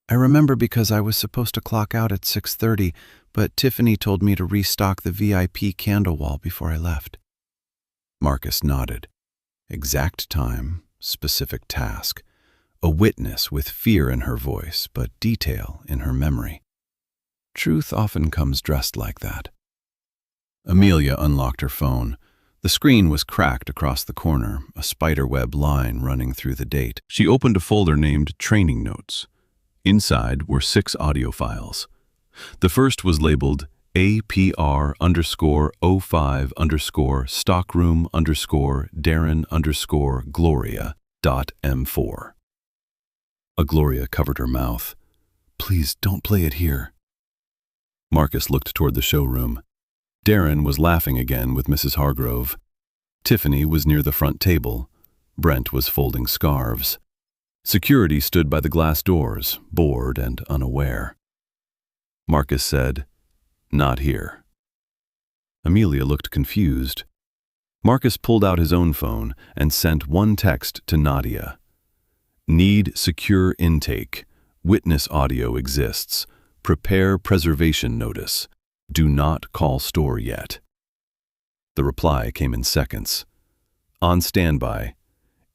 I remember because I was supposed to clock out at 6:30, but Tiffany told me to restock the VIP candle wall before I left." Marcus nodded. Exact time, specific task. A witness with fear in her voice, but detail in her memory. Truth often comes dressed like that. Amelia unlocked her phone. The screen was cracked across the corner, a spiderweb line running through the date. She opened a folder named Training Notes. Inside were 6 audio files. The first was labeled APR_05_Darren_Gloria.M4. Gloria covered her mouth. "Please don't play it here." Marcus looked toward the showroom. Darren was laughing again with Mrs. Hargrove. Tiffany was near the front table. Brent was folding scarves. Security stood by the glass doors, bored and unaware. Marcus said, "Not here." Amelia looked confused. Marcus pulled out his own phone and sent one text to Nadia. "Need secure intake. Witness audio exists. Prepare preservation notice. Do not call store yet." The reply came in seconds. "On standby.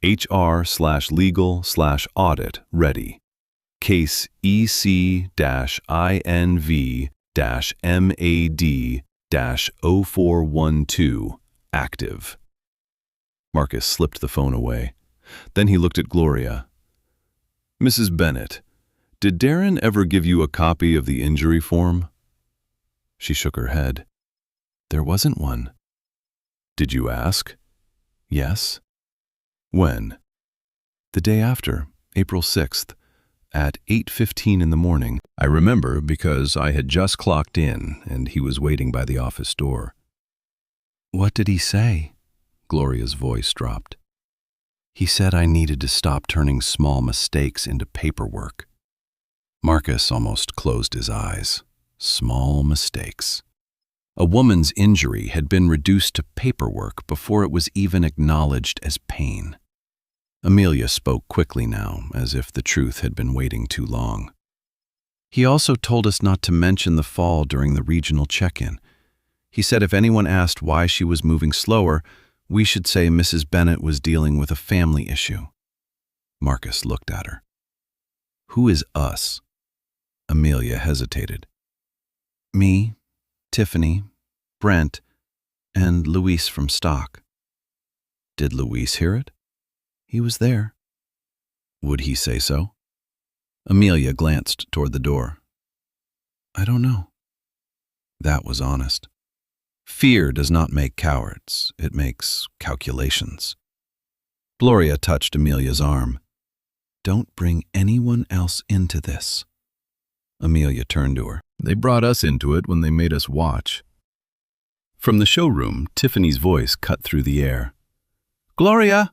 HR/legal/audit ready. Case EC-INV-MAD-0412 active." Marcus slipped the phone away. Then he looked at Gloria. "Mrs. Bennet, did Darren ever give you a copy of the injury form?" She shook her head. "There wasn't one." "Did you ask?" "Yes." "When?" "The day after, April 6th, at 8:15 in the morning. I remember because I had just clocked in and he was waiting by the office door. What did he say? Gloria's voice dropped. He said I needed to stop turning small mistakes into paperwork. Marcus almost closed his eyes. Small mistakes. A woman's injury had been reduced to paperwork before it was even acknowledged as pain. Amelia spoke quickly now, as if the truth had been waiting too long. He also told us not to mention the fall during the regional check-in. He said if anyone asked why she was moving slower, we should say Mrs. Bennett was dealing with a family issue. Marcus looked at her. Who is us? Amelia hesitated. Me, Tiffany, Brent, and Luis from stock. Did Luis hear it? He was there. Would he say so? Amelia glanced toward the door. I don't know. That was honest. Fear does not make cowards, it makes calculations. Gloria touched Amelia's arm. Don't bring anyone else into this. Amelia turned to her. They brought us into it when they made us watch. From the showroom, Tiffany's voice cut through the air. Gloria!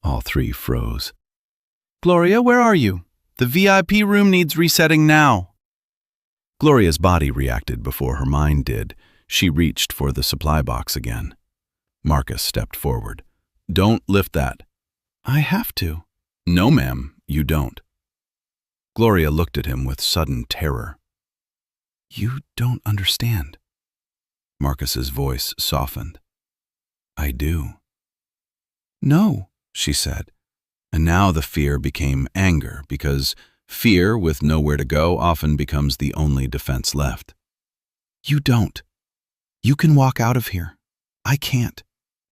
All three froze. Gloria, where are you? The VIP room needs resetting now. Gloria's body reacted before her mind did. She reached for the supply box again. Marcus stepped forward. Don't lift that. I have to. No, ma'am, you don't. Gloria looked at him with sudden terror. You don't understand. Marcus's voice softened. I do. No, she said. And now the fear became anger, because fear with nowhere to go often becomes the only defense left. You don't. You can walk out of here. I can't.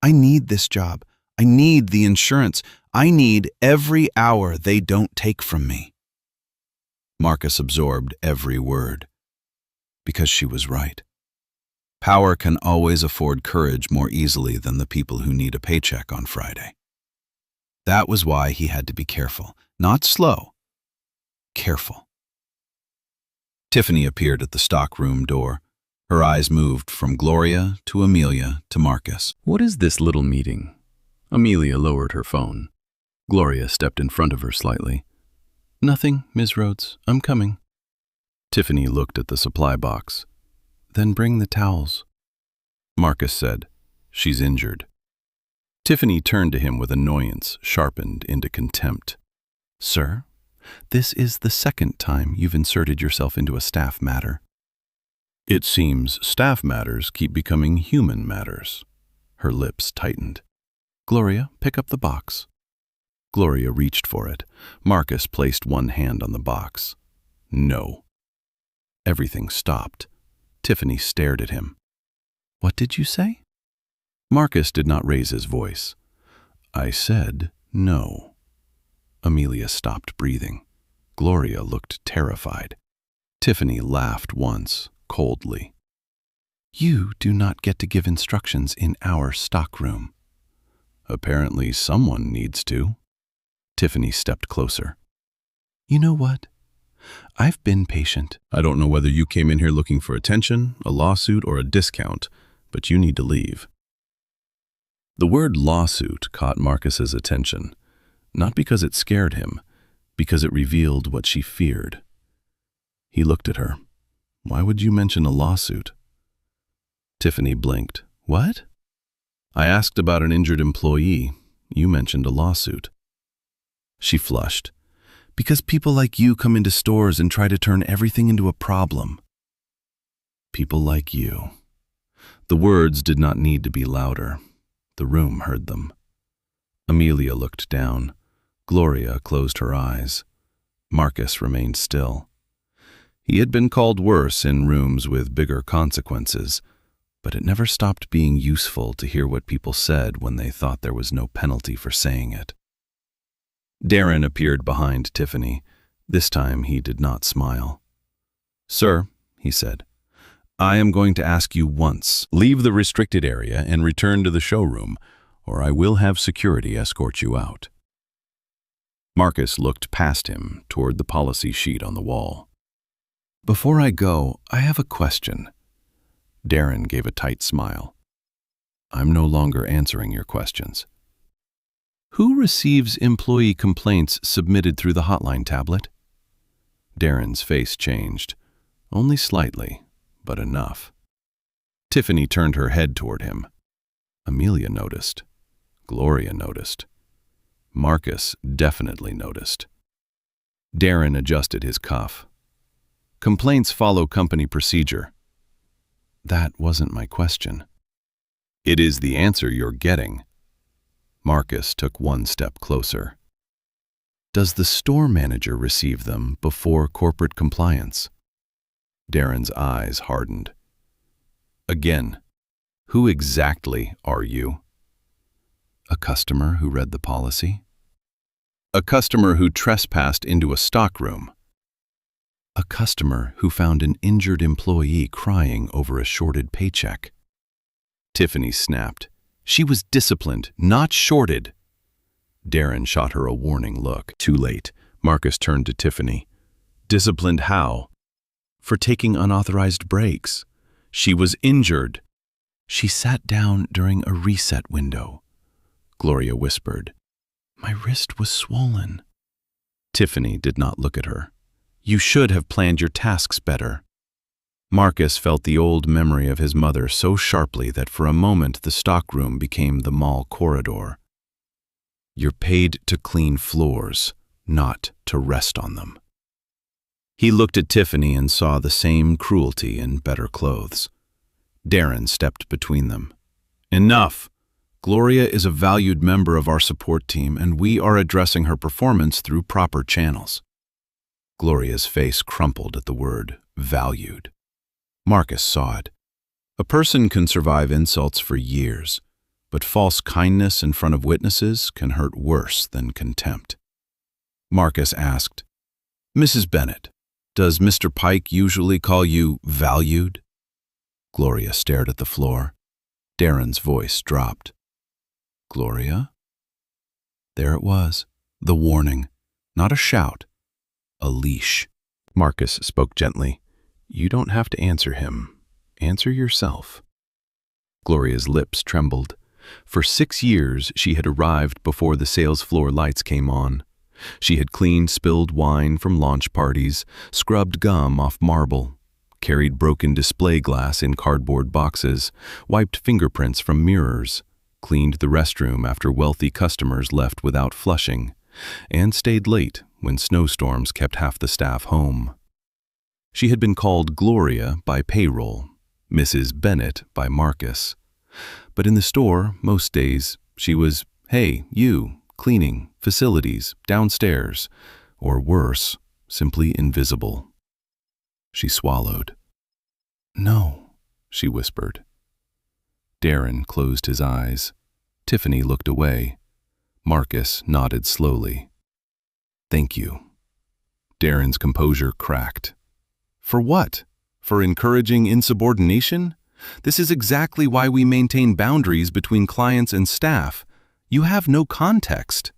I need this job. I need the insurance. I need every hour they don't take from me. Marcus absorbed every word. Because she was right. Power can always afford courage more easily than the people who need a paycheck on Friday. That was why he had to be careful, not slow. Careful. Tiffany appeared at the stockroom door. Her eyes moved from Gloria to Amelia to Marcus. What is this little meeting? Amelia lowered her phone. Gloria stepped in front of her slightly. Nothing, Ms. Rhodes. I'm coming. Tiffany looked at the supply box. Then bring the towels. Marcus said, She's injured. Tiffany turned to him with annoyance sharpened into contempt. Sir, this is the second time you've inserted yourself into a staff matter. It seems staff matters keep becoming human matters. Her lips tightened. Gloria, pick up the box. Gloria reached for it. Marcus placed one hand on the box. No. Everything stopped. Tiffany stared at him. What did you say? Marcus did not raise his voice. I said no. Amelia stopped breathing. Gloria looked terrified. Tiffany laughed once, coldly. You do not get to give instructions in our stockroom. Apparently someone needs to. Tiffany stepped closer. You know what? I've been patient. I don't know whether you came in here looking for attention, a lawsuit, or a discount, but you need to leave. The word lawsuit caught Marcus's attention, not because it scared him, because it revealed what she feared. He looked at her. Why would you mention a lawsuit? Tiffany blinked. What? I asked about an injured employee. You mentioned a lawsuit. She flushed. Because people like you come into stores and try to turn everything into a problem. People like you. The words did not need to be louder. The room heard them. Amelia looked down. Gloria closed her eyes. Marcus remained still. He had been called worse in rooms with bigger consequences, but it never stopped being useful to hear what people said when they thought there was no penalty for saying it. Darren appeared behind Tiffany. This time he did not smile. Sir, he said, I am going to ask you once. Leave the restricted area and return to the showroom, or I will have security escort you out. Marcus looked past him toward the policy sheet on the wall. "Before I go, I have a question." Darren gave a tight smile. "I'm no longer answering your questions." "Who receives employee complaints submitted through the hotline tablet?" Darren's face changed, only slightly, but enough. Tiffany turned her head toward him. Amelia noticed. Gloria noticed. Marcus definitely noticed. Darren adjusted his cuff. "Complaints follow company procedure." "That wasn't my question." "It is the answer you're getting." Marcus took one step closer. "Does the store manager receive them before corporate compliance?" Darren's eyes hardened. "Again, who exactly are you?" "A customer who read the policy." "A customer who trespassed into a stockroom." "A customer who found an injured employee crying over a shorted paycheck." Tiffany snapped. "She was disciplined, not shorted." Darren shot her a warning look. Too late. Marcus turned to Tiffany. "Disciplined how?" "For taking unauthorized breaks. She was injured." "She sat down during a reset window," Gloria whispered. "My wrist was swollen." Tiffany did not look at her. "You should have planned your tasks better." Marcus felt the old memory of his mother so sharply that for a moment the stockroom became the mall corridor. "You're paid to clean floors, not to rest on them." He looked at Tiffany and saw the same cruelty in better clothes. Darren stepped between them. "Enough! Gloria is a valued member of our support team, and we are addressing her performance through proper channels." Gloria's face crumpled at the word valued. Marcus saw it. A person can survive insults for years, but false kindness in front of witnesses can hurt worse than contempt. Marcus asked, "Mrs. Bennett, does Mr. Pike usually call you valued?" Gloria stared at the floor. Darren's voice dropped. "Gloria?" There it was, the warning, not a shout, a leash. Marcus spoke gently. "You don't have to answer him. Answer yourself." Gloria's lips trembled. For 6 years, she had arrived before the sales floor lights came on. She had cleaned spilled wine from launch parties, scrubbed gum off marble, carried broken display glass in cardboard boxes, wiped fingerprints from mirrors, cleaned the restroom after wealthy customers left without flushing, and stayed late when snowstorms kept half the staff home. She had been called Gloria by payroll, Mrs. Bennett by Marcus. But in the store, most days, she was, "Hey, you, cleaning, facilities, downstairs," or worse, simply invisible. She swallowed. "No," she whispered. Darren closed his eyes. Tiffany looked away. Marcus nodded slowly. "Thank you." Darren's composure cracked. "For what? For encouraging insubordination? This is exactly why we maintain boundaries between clients and staff. You have no context."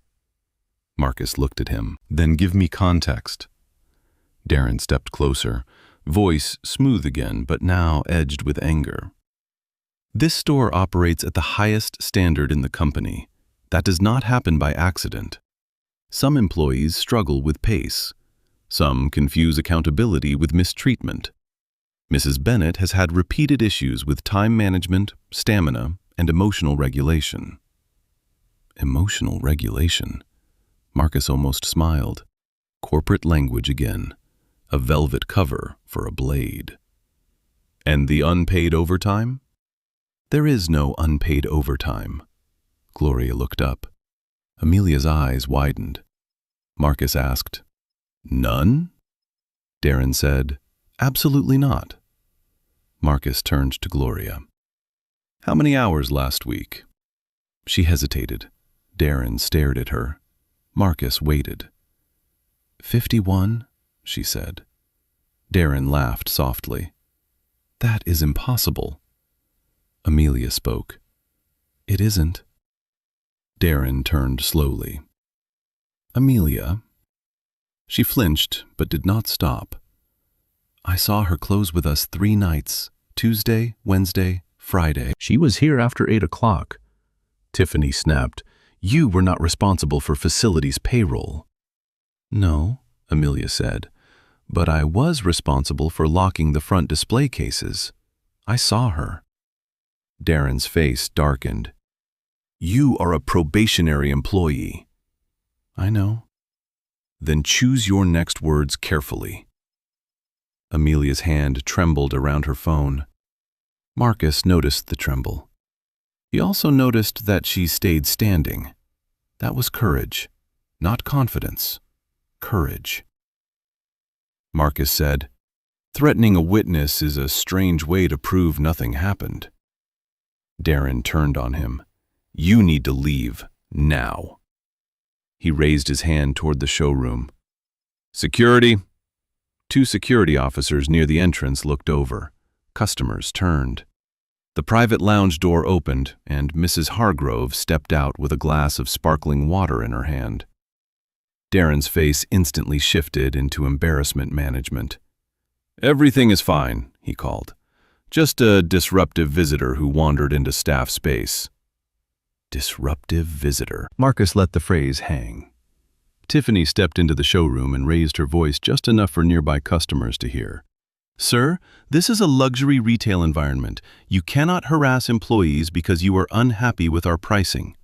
Marcus looked at him. "Then give me context." Darren stepped closer, voice smooth again, but now edged with anger. "This store operates at the highest standard in the company. That does not happen by accident. Some employees struggle with pace. Some confuse accountability with mistreatment. Mrs. Bennett has had repeated issues with time management, stamina, and emotional regulation." Emotional regulation? Marcus almost smiled. Corporate language again. A velvet cover for a blade. "And the unpaid overtime?" "There is no unpaid overtime." Gloria looked up. Amelia's eyes widened. Marcus asked, "None?" Darren said, "Absolutely not." Marcus turned to Gloria. "How many hours last week?" She hesitated. Darren stared at her. Marcus waited. 51, she said. Darren laughed softly. "That is impossible." Amelia spoke. "It isn't." Darren turned slowly. Amelia. She flinched, but did not stop. I saw her close with us 3 nights, Tuesday, Wednesday, Friday. She was here after 8 o'clock. Tiffany snapped. You were not responsible for facilities payroll. No, Amelia said, but I was responsible for locking the front display cases. I saw her. Darren's face darkened. You are a probationary employee. I know. Then choose your next words carefully. Amelia's hand trembled around her phone. Marcus noticed the tremble. He also noticed that she stayed standing. That was courage, not confidence. Courage. Marcus said, Threatening a witness is a strange way to prove nothing happened. Darren turned on him. You need to leave, now. He raised his hand toward the showroom. Security. 2 security officers near the entrance looked over. Customers turned. The private lounge door opened, and Mrs. Hargrove stepped out with a glass of sparkling water in her hand. Darren's face instantly shifted into embarrassment management. Everything is fine, he called. Just a disruptive visitor who wandered into staff space. Disruptive visitor. Marcus let the phrase hang. Tiffany stepped into the showroom and raised her voice just enough for nearby customers to hear. Sir, this is a luxury retail environment. You cannot harass employees because you are unhappy with our pricing.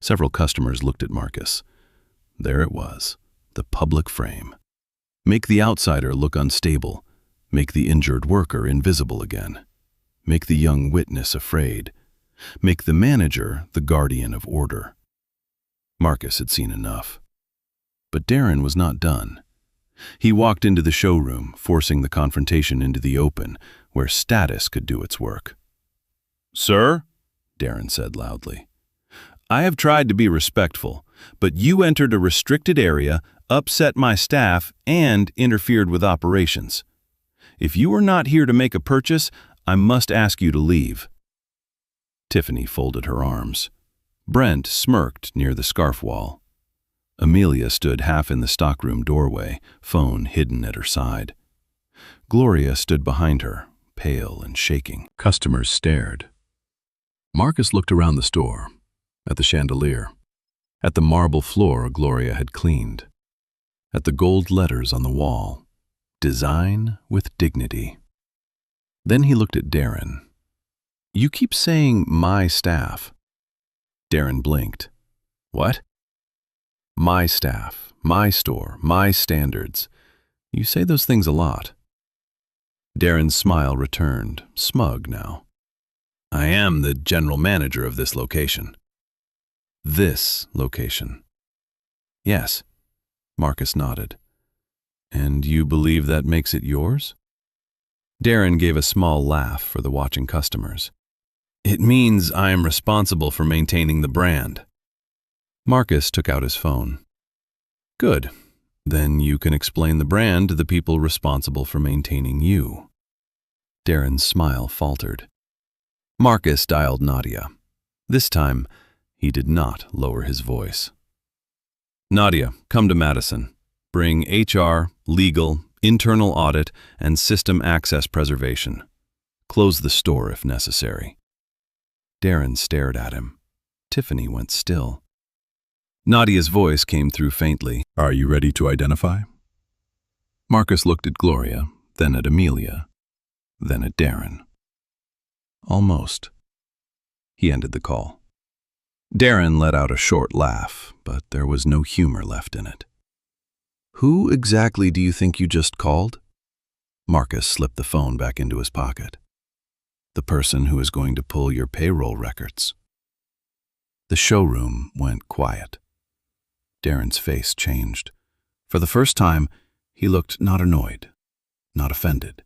Several customers looked at Marcus. There it was, the public frame. Make the outsider look unstable. Make the injured worker invisible again. Make the young witness afraid. Make the manager the guardian of order. Marcus had seen enough. But Darren was not done. He walked into the showroom, forcing the confrontation into the open, where status could do its work. Sir, Darren said loudly, I have tried to be respectful, but you entered a restricted area, upset my staff, and interfered with operations. If you are not here to make a purchase, I must ask you to leave. Tiffany folded her arms. Brent smirked near the scarf wall. Amelia stood half in the stockroom doorway, phone hidden at her side. Gloria stood behind her, pale and shaking. Customers stared. Marcus looked around the store, at the chandelier, at the marble floor Gloria had cleaned, at the gold letters on the wall, design with dignity. Then he looked at Darren. You keep saying my staff. Darren blinked. What? My staff, my store, my standards. You say those things a lot. Darren's smile returned, smug now. I am the general manager of this location. This location. Yes, Marcus nodded. And you believe that makes it yours? Darren gave a small laugh for the watching customers. It means I am responsible for maintaining the brand. Marcus took out his phone. Good. Then you can explain the brand to the people responsible for maintaining you. Darren's smile faltered. Marcus dialed Nadia. This time, he did not lower his voice. Nadia, come to Madison. Bring HR, legal, internal audit, and system access preservation. Close the store if necessary. Darren stared at him. Tiffany went still. Nadia's voice came through faintly. Are you ready to identify? Marcus looked at Gloria, then at Amelia, then at Darren. Almost. He ended the call. Darren let out a short laugh, but there was no humor left in it. Who exactly do you think you just called? Marcus slipped the phone back into his pocket. The person who is going to pull your payroll records. The showroom went quiet. Darren's face changed. For the first time, he looked not annoyed, not offended.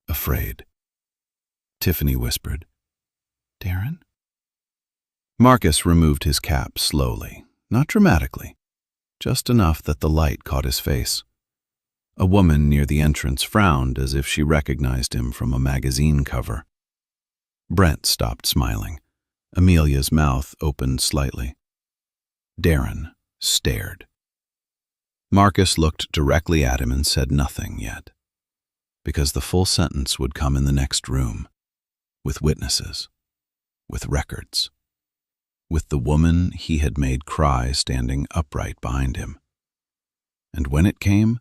Afraid. Tiffany whispered, Darren? Marcus removed his cap slowly, not dramatically, just enough that the light caught his face. A woman near the entrance frowned as if she recognized him from a magazine cover. Brent stopped smiling. Amelia's mouth opened slightly. Darren stared. Marcus looked directly at him and said nothing yet, because the full sentence would come in the next room, with witnesses, with records, with the woman he had made cry standing upright behind him. And when it came,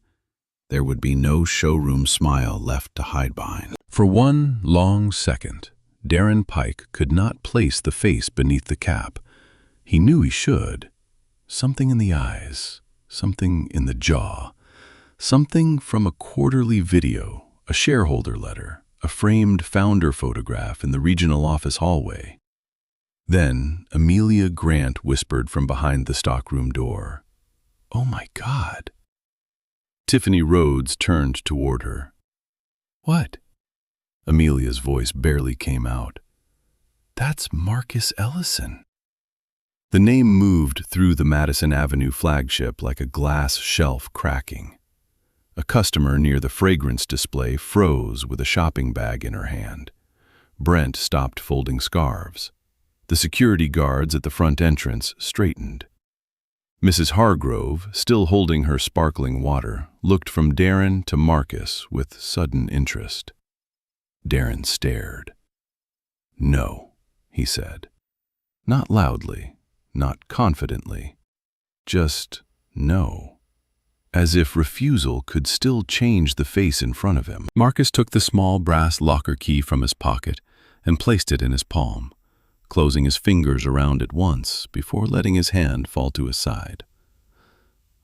there would be no showroom smile left to hide behind. For one long second, Darren Pike could not place the face beneath the cap. He knew he should. Something in the eyes, something in the jaw, something from a quarterly video, a shareholder letter, a framed founder photograph in the regional office hallway. Then Amelia Grant whispered from behind the stockroom door, "Oh my God." Tiffany Rhodes turned toward her. "What?" Amelia's voice barely came out. "That's Marcus Ellison." The name moved through the Madison Avenue flagship like a glass shelf cracking. A customer near the fragrance display froze with a shopping bag in her hand. Brent stopped folding scarves. The security guards at the front entrance straightened. Mrs. Hargrove, still holding her sparkling water, looked from Darren to Marcus with sudden interest. Darren stared. "No," he said. Not loudly, not confidently. Just no. As if refusal could still change the face in front of him. Marcus took the small brass locker key from his pocket and placed it in his palm, closing his fingers around it once before letting his hand fall to his side.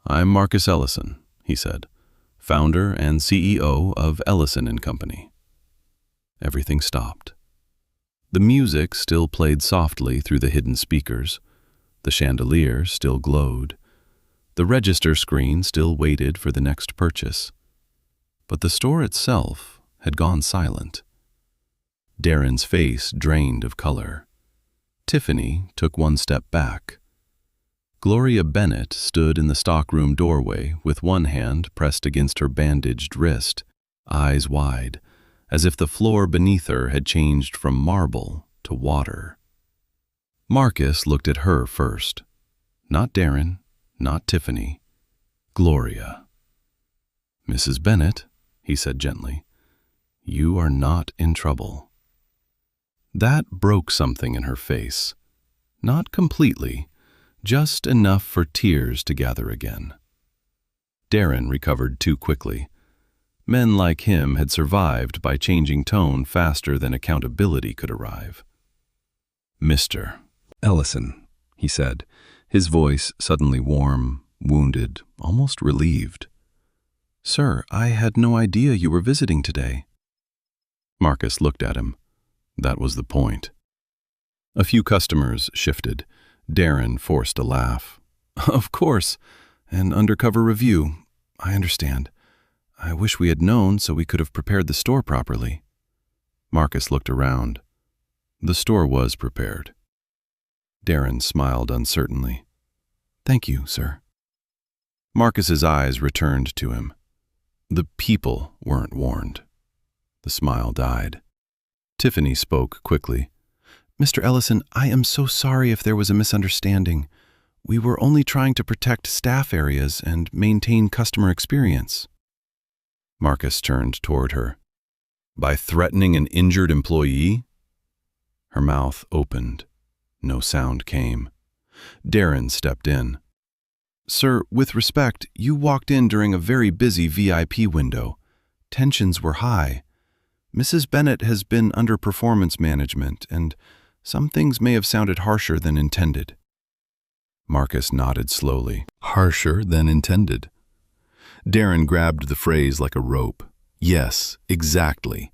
"I'm Marcus Ellison," he said, "founder and CEO of Ellison & Company." Everything stopped. The music still played softly through the hidden speakers. The chandelier still glowed. The register screen still waited for the next purchase. But the store itself had gone silent. Darren's face drained of color. Tiffany took one step back. Gloria Bennett stood in the stockroom doorway with one hand pressed against her bandaged wrist, eyes wide, as if the floor beneath her had changed from marble to water. Marcus looked at her first. Not Darren, not Tiffany. Gloria. "Mrs. Bennett," he said gently, "you are not in trouble." That broke something in her face. Not completely, just enough for tears to gather again. Darren recovered too quickly. Men like him had survived by changing tone faster than accountability could arrive. "Mr. Ellison," he said, his voice suddenly warm, wounded, almost relieved. "Sir, I had no idea you were visiting today." Marcus looked at him. That was the point. A few customers shifted. Darren forced a laugh. "Of course, an undercover review. I understand. I wish we had known so we could have prepared the store properly." Marcus looked around. The store was prepared. Darren smiled uncertainly. "Thank you, sir." Marcus's eyes returned to him. The people weren't warned. The smile died. Tiffany spoke quickly. "Mr. Ellison, I am so sorry if there was a misunderstanding. We were only trying to protect staff areas and maintain customer experience." Marcus turned toward her. "By threatening an injured employee?" Her mouth opened. No sound came. Darren stepped in. "Sir, with respect, you walked in during a very busy VIP window. Tensions were high. Mrs. Bennett has been under performance management, and some things may have sounded harsher than intended." Marcus nodded slowly. "Harsher than intended." Darren grabbed the phrase like a rope. "Yes, exactly.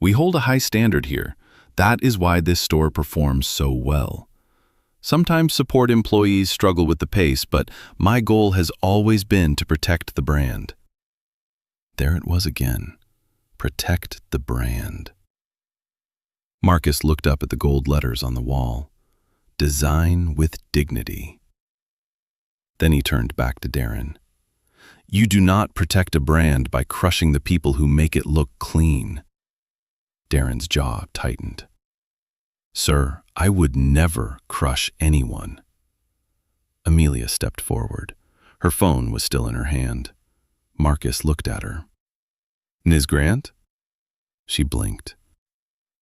We hold a high standard here. That is why this store performs so well. Sometimes support employees struggle with the pace, but my goal has always been to protect the brand." There it was again. Protect the brand. Marcus looked up at the gold letters on the wall. Design with dignity. Then he turned back to Darren. "You do not protect a brand by crushing the people who make it look clean." Darren's jaw tightened. "Sir, I would never crush anyone." Amelia stepped forward. Her phone was still in her hand. Marcus looked at her. "Ms. Grant?" She blinked.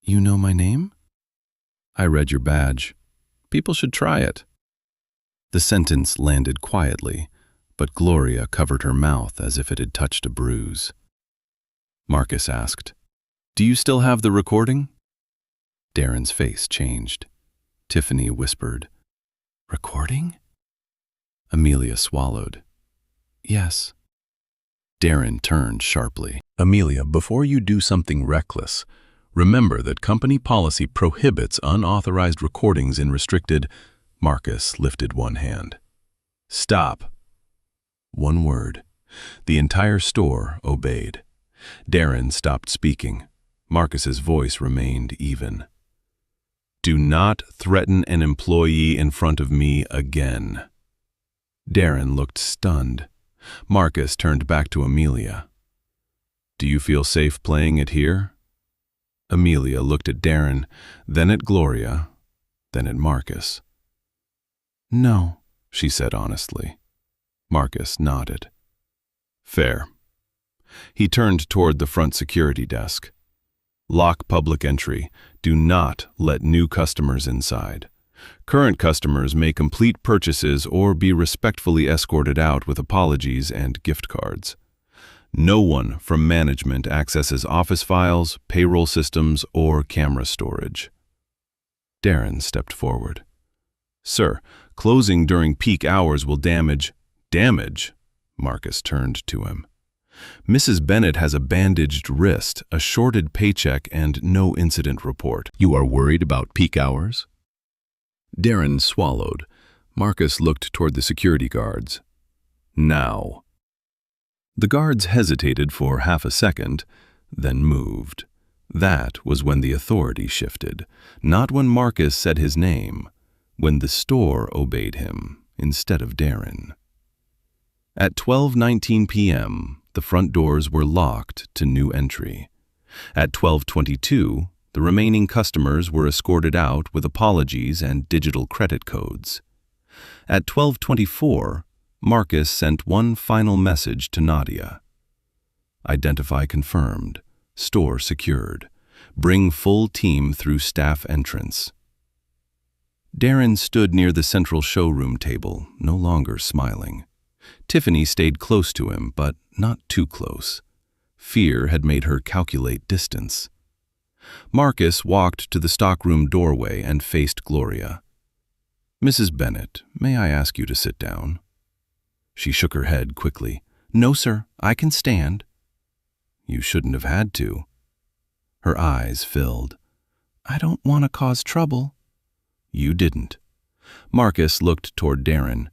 "You know my name?" "I read your badge. People should try it." The sentence landed quietly, but Gloria covered her mouth as if it had touched a bruise. Marcus asked, "Do you still have the recording?" Darren's face changed. Tiffany whispered, "Recording?" Amelia swallowed. "Yes." Darren turned sharply. "Amelia, before you do something reckless, remember that company policy prohibits unauthorized recordings in restricted—" Marcus lifted one hand. "Stop." One word. The entire store obeyed. Darren stopped speaking. Marcus's voice remained even. "Do not threaten an employee in front of me again." Darren looked stunned. Marcus turned back to Amelia. "Do you feel safe playing it here?" Amelia looked at Darren, then at Gloria, then at Marcus. "No," she said honestly. Marcus nodded. "Fair." He turned toward the front security desk. "Lock public entry. Do not let new customers inside. Current customers may complete purchases or be respectfully escorted out with apologies and gift cards. No one from management accesses office files, payroll systems, or camera storage." Darren stepped forward. "Sir, closing during peak hours will damage—" "Damage?" Marcus turned to him. "Mrs. Bennett has a bandaged wrist, a shorted paycheck, and no incident report. You are worried about peak hours?" Darren swallowed. Marcus looked toward the security guards. "Now." The guards hesitated for half a second, then moved. That was when the authority shifted, not when Marcus said his name, when the store obeyed him instead of Darren. At 12:19 p.m., the front doors were locked to new entry. At 12:22, the remaining customers were escorted out with apologies and digital credit codes. At 12:24, Marcus sent one final message to Nadia. "Identify confirmed. Store secured. Bring full team through staff entrance." Darren stood near the central showroom table, no longer smiling. Tiffany stayed close to him, but not too close. Fear had made her calculate distance. Marcus walked to the stockroom doorway and faced Gloria. "Mrs. Bennett, may I ask you to sit down?" She shook her head quickly. "No, sir, I can stand." "You shouldn't have had to." Her eyes filled. "I don't want to cause trouble." "You didn't." Marcus looked toward Darren.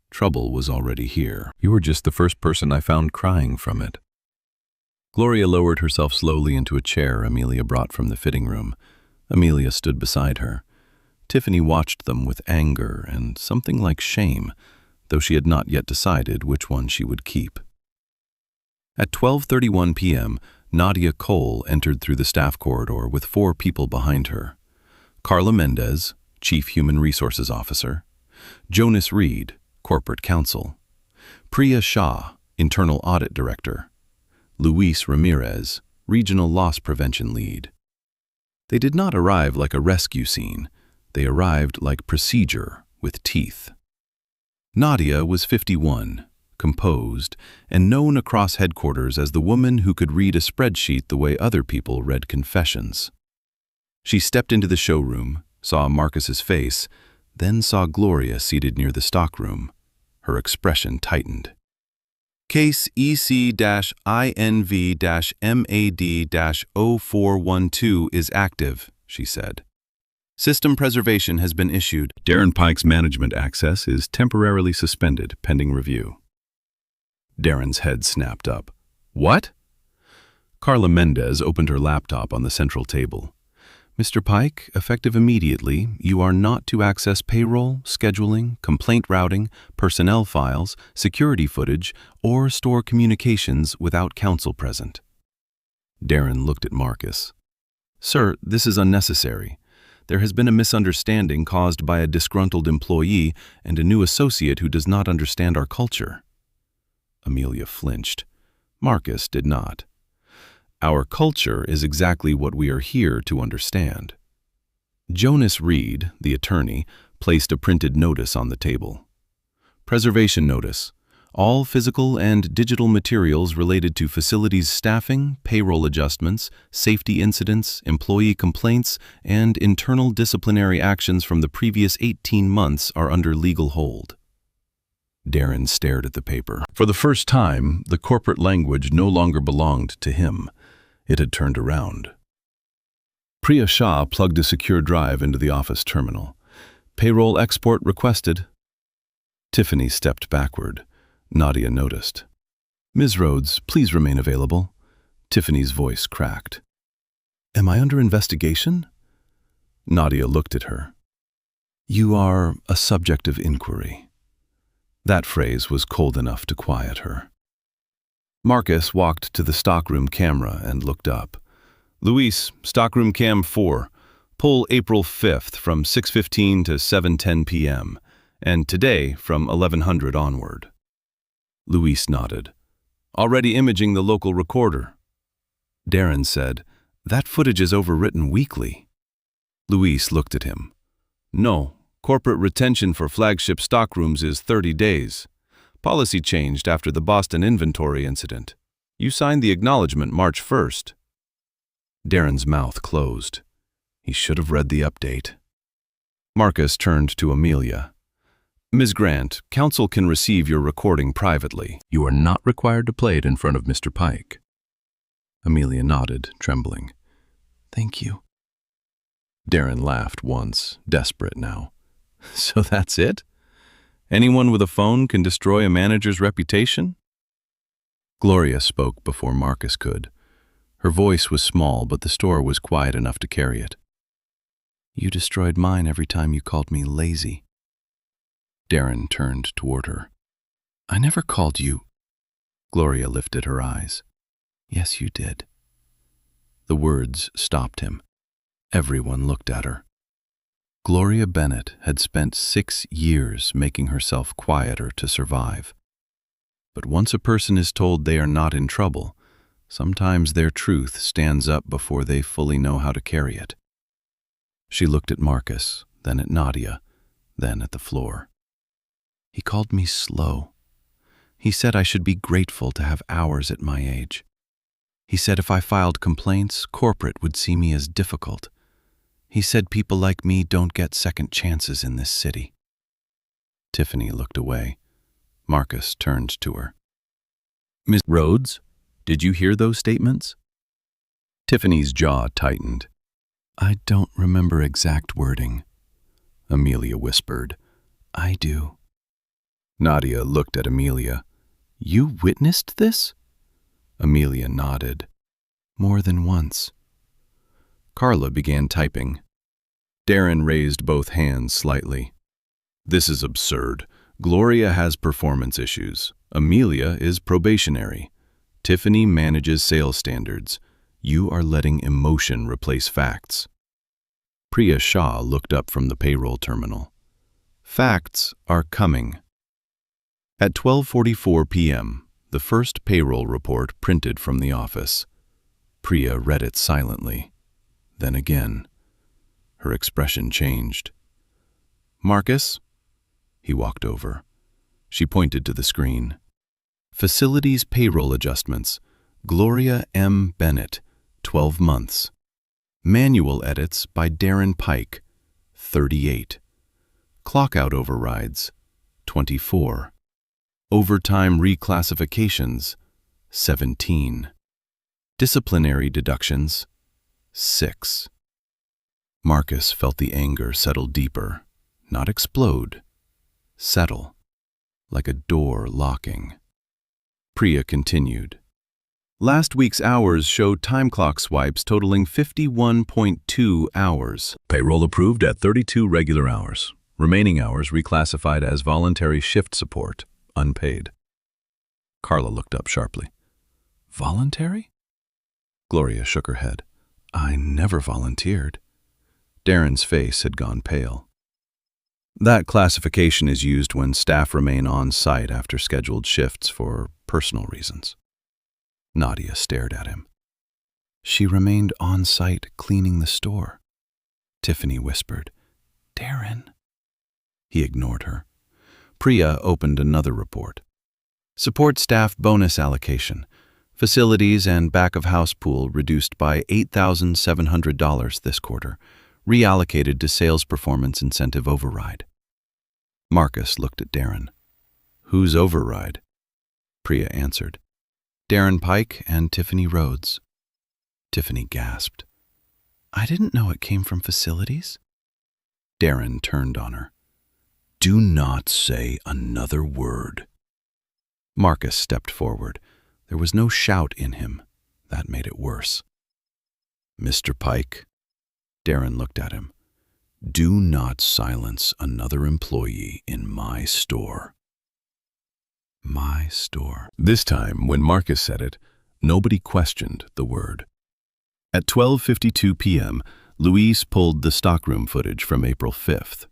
"Trouble was already here. You were just the first person I found crying from it." Gloria lowered herself slowly into a chair Amelia brought from the fitting room. Amelia stood beside her. Tiffany watched them with anger and something like shame, though she had not yet decided which one she would keep. At 12:31 p.m., Nadia Cole entered through the staff corridor with 4 people behind her. Carla Mendez, Chief Human Resources Officer; Jonas Reed, Corporate Counsel; Priya Shah, Internal Audit Director; Luis Ramirez, Regional Loss Prevention Lead. They did not arrive like a rescue scene. They arrived like procedure with teeth. Nadia was 51, composed, and known across headquarters as the woman who could read a spreadsheet the way other people read confessions. She stepped into the showroom, saw Marcus's face, then saw Gloria seated near the stockroom. Her expression tightened. "Case EC-INV-MAD-0412 is active," she said. "System preservation has been issued. Darren Pike's management access is temporarily suspended pending review." Darren's head snapped up. "What?" Carla Mendez opened her laptop on the central table. "Mr. Pike, effective immediately, you are not to access payroll, scheduling, complaint routing, personnel files, security footage, or store communications without counsel present." Darren looked at Marcus. "Sir, this is unnecessary. There has been a misunderstanding caused by a disgruntled employee and a new associate who does not understand our culture." Amelia flinched. Marcus did not. "Our culture is exactly what we are here to understand." Jonas Reed, the attorney, placed a printed notice on the table. Preservation notice. All physical and digital materials related to facilities staffing, payroll adjustments, safety incidents, employee complaints, and internal disciplinary actions from the previous 18 months are under legal hold. Darren stared at the paper. For the first time, the corporate language no longer belonged to him. It had turned around. Priya Shah plugged a secure drive into the office terminal. "Payroll export requested." Tiffany stepped backward. Nadia noticed. "Ms. Rhodes, please remain available." Tiffany's voice cracked. "Am I under investigation?" Nadia looked at her. "You are a subject of inquiry." That phrase was cold enough to quiet her. Marcus walked to the stockroom camera and looked up. "Luis, stockroom cam 4. Pull April 5th from 6:15 to 7:10 p.m. and today from 1100 onward." Luis nodded. "Already imaging the local recorder." Darren said, "That footage is overwritten weekly." Luis looked at him. "No, corporate retention for flagship stockrooms is 30 days. Policy changed after the Boston inventory incident. You signed the acknowledgement March 1st. Darren's mouth closed. He should have read the update. Marcus turned to Amelia. "Ms. Grant, counsel can receive your recording privately. You are not required to play it in front of Mr. Pike." Amelia nodded, trembling. "Thank you." Darren laughed once, desperate now. "So that's it? Anyone with a phone can destroy a manager's reputation?" Gloria spoke before Marcus could. Her voice was small, but the store was quiet enough to carry it. "You destroyed mine every time you called me lazy." Darren turned toward her. "I never called you." Gloria lifted her eyes. "Yes, you did." The words stopped him. Everyone looked at her. Gloria Bennett had spent 6 years making herself quieter to survive. But once a person is told they are not in trouble, sometimes their truth stands up before they fully know how to carry it. She looked at Marcus, then at Nadia, then at the floor. "He called me slow. He said I should be grateful to have hours at my age. He said if I filed complaints, corporate would see me as difficult. He said people like me don't get second chances in this city." Tiffany looked away. Marcus turned to her. "Ms. Rhodes, did you hear those statements?" Tiffany's jaw tightened. "I don't remember exact wording." Amelia whispered, "I do." Nadia looked at Amelia. "You witnessed this?" Amelia nodded. "More than once." Carla began typing. Darren raised both hands slightly. "This is absurd. Gloria has performance issues. Amelia is probationary. Tiffany manages sales standards. You are letting emotion replace facts." Priya Shah looked up from the payroll terminal. "Facts are coming." At 12:44 p.m., the first payroll report printed from the office. Priya read it silently. Then again. Her expression changed. "Marcus?" He walked over. She pointed to the screen. "Facilities payroll adjustments. Gloria M. Bennett, 12 months. Manual edits by Darren Pike, 38. Clockout overrides, 24. Overtime reclassifications, 17. Disciplinary deductions, 6. Marcus felt the anger settle deeper, not explode, settle, like a door locking. Priya continued. Last week's hours showed time clock swipes totaling 51.2 hours. Payroll approved at 32 regular hours. Remaining hours reclassified as voluntary shift support, unpaid. Carla looked up sharply. Voluntary? Gloria shook her head. I never volunteered. Darren's face had gone pale. That classification is used when staff remain on site after scheduled shifts for personal reasons. Nadia stared at him. She remained on site cleaning the store. Tiffany whispered, "Darren." He ignored her. Priya opened another report. Support staff bonus allocation. Facilities and back-of-house pool reduced by $8,700 this quarter, reallocated to sales performance incentive override. Marcus looked at Darren. "Whose override?" Priya answered. "Darren Pike and Tiffany Rhodes." Tiffany gasped. "I didn't know it came from facilities." Darren turned on her. "Do not say another word." Marcus stepped forward. There was no shout in him. That made it worse. "Mr. Pike," Darren looked at him, "do not silence another employee in my store." My store. This time, when Marcus said it, nobody questioned the word. At 12:52 p.m., Luis pulled the stockroom footage from April 5th.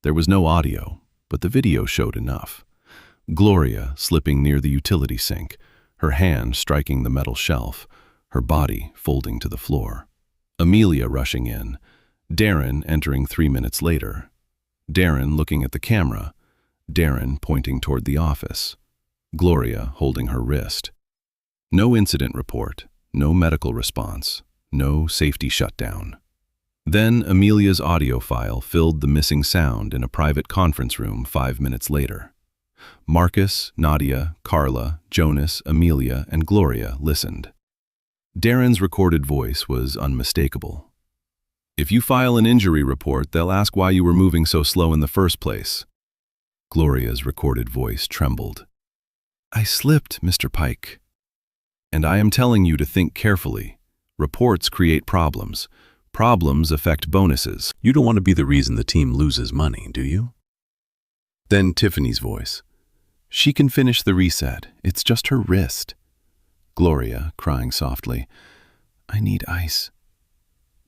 There was no audio, but the video showed enough. Gloria slipping near the utility sink, her hand striking the metal shelf, her body folding to the floor. Amelia rushing in, Darren entering 3 minutes later, Darren looking at the camera, Darren pointing toward the office, Gloria holding her wrist. No incident report, no medical response, no safety shutdown. Then Amelia's audio file filled the missing sound in a private conference room 5 minutes later. Marcus, Nadia, Carla, Jonas, Amelia, and Gloria listened. Darren's recorded voice was unmistakable. "If you file an injury report, they'll ask why you were moving so slow in the first place." Gloria's recorded voice trembled. "I slipped, Mr. Pike. And I am telling you to think carefully. Reports create problems. Problems affect bonuses. You don't want to be the reason the team loses money, do you?" Then Tiffany's voice. "She can finish the reset. It's just her wrist." Gloria, crying softly, "I need ice."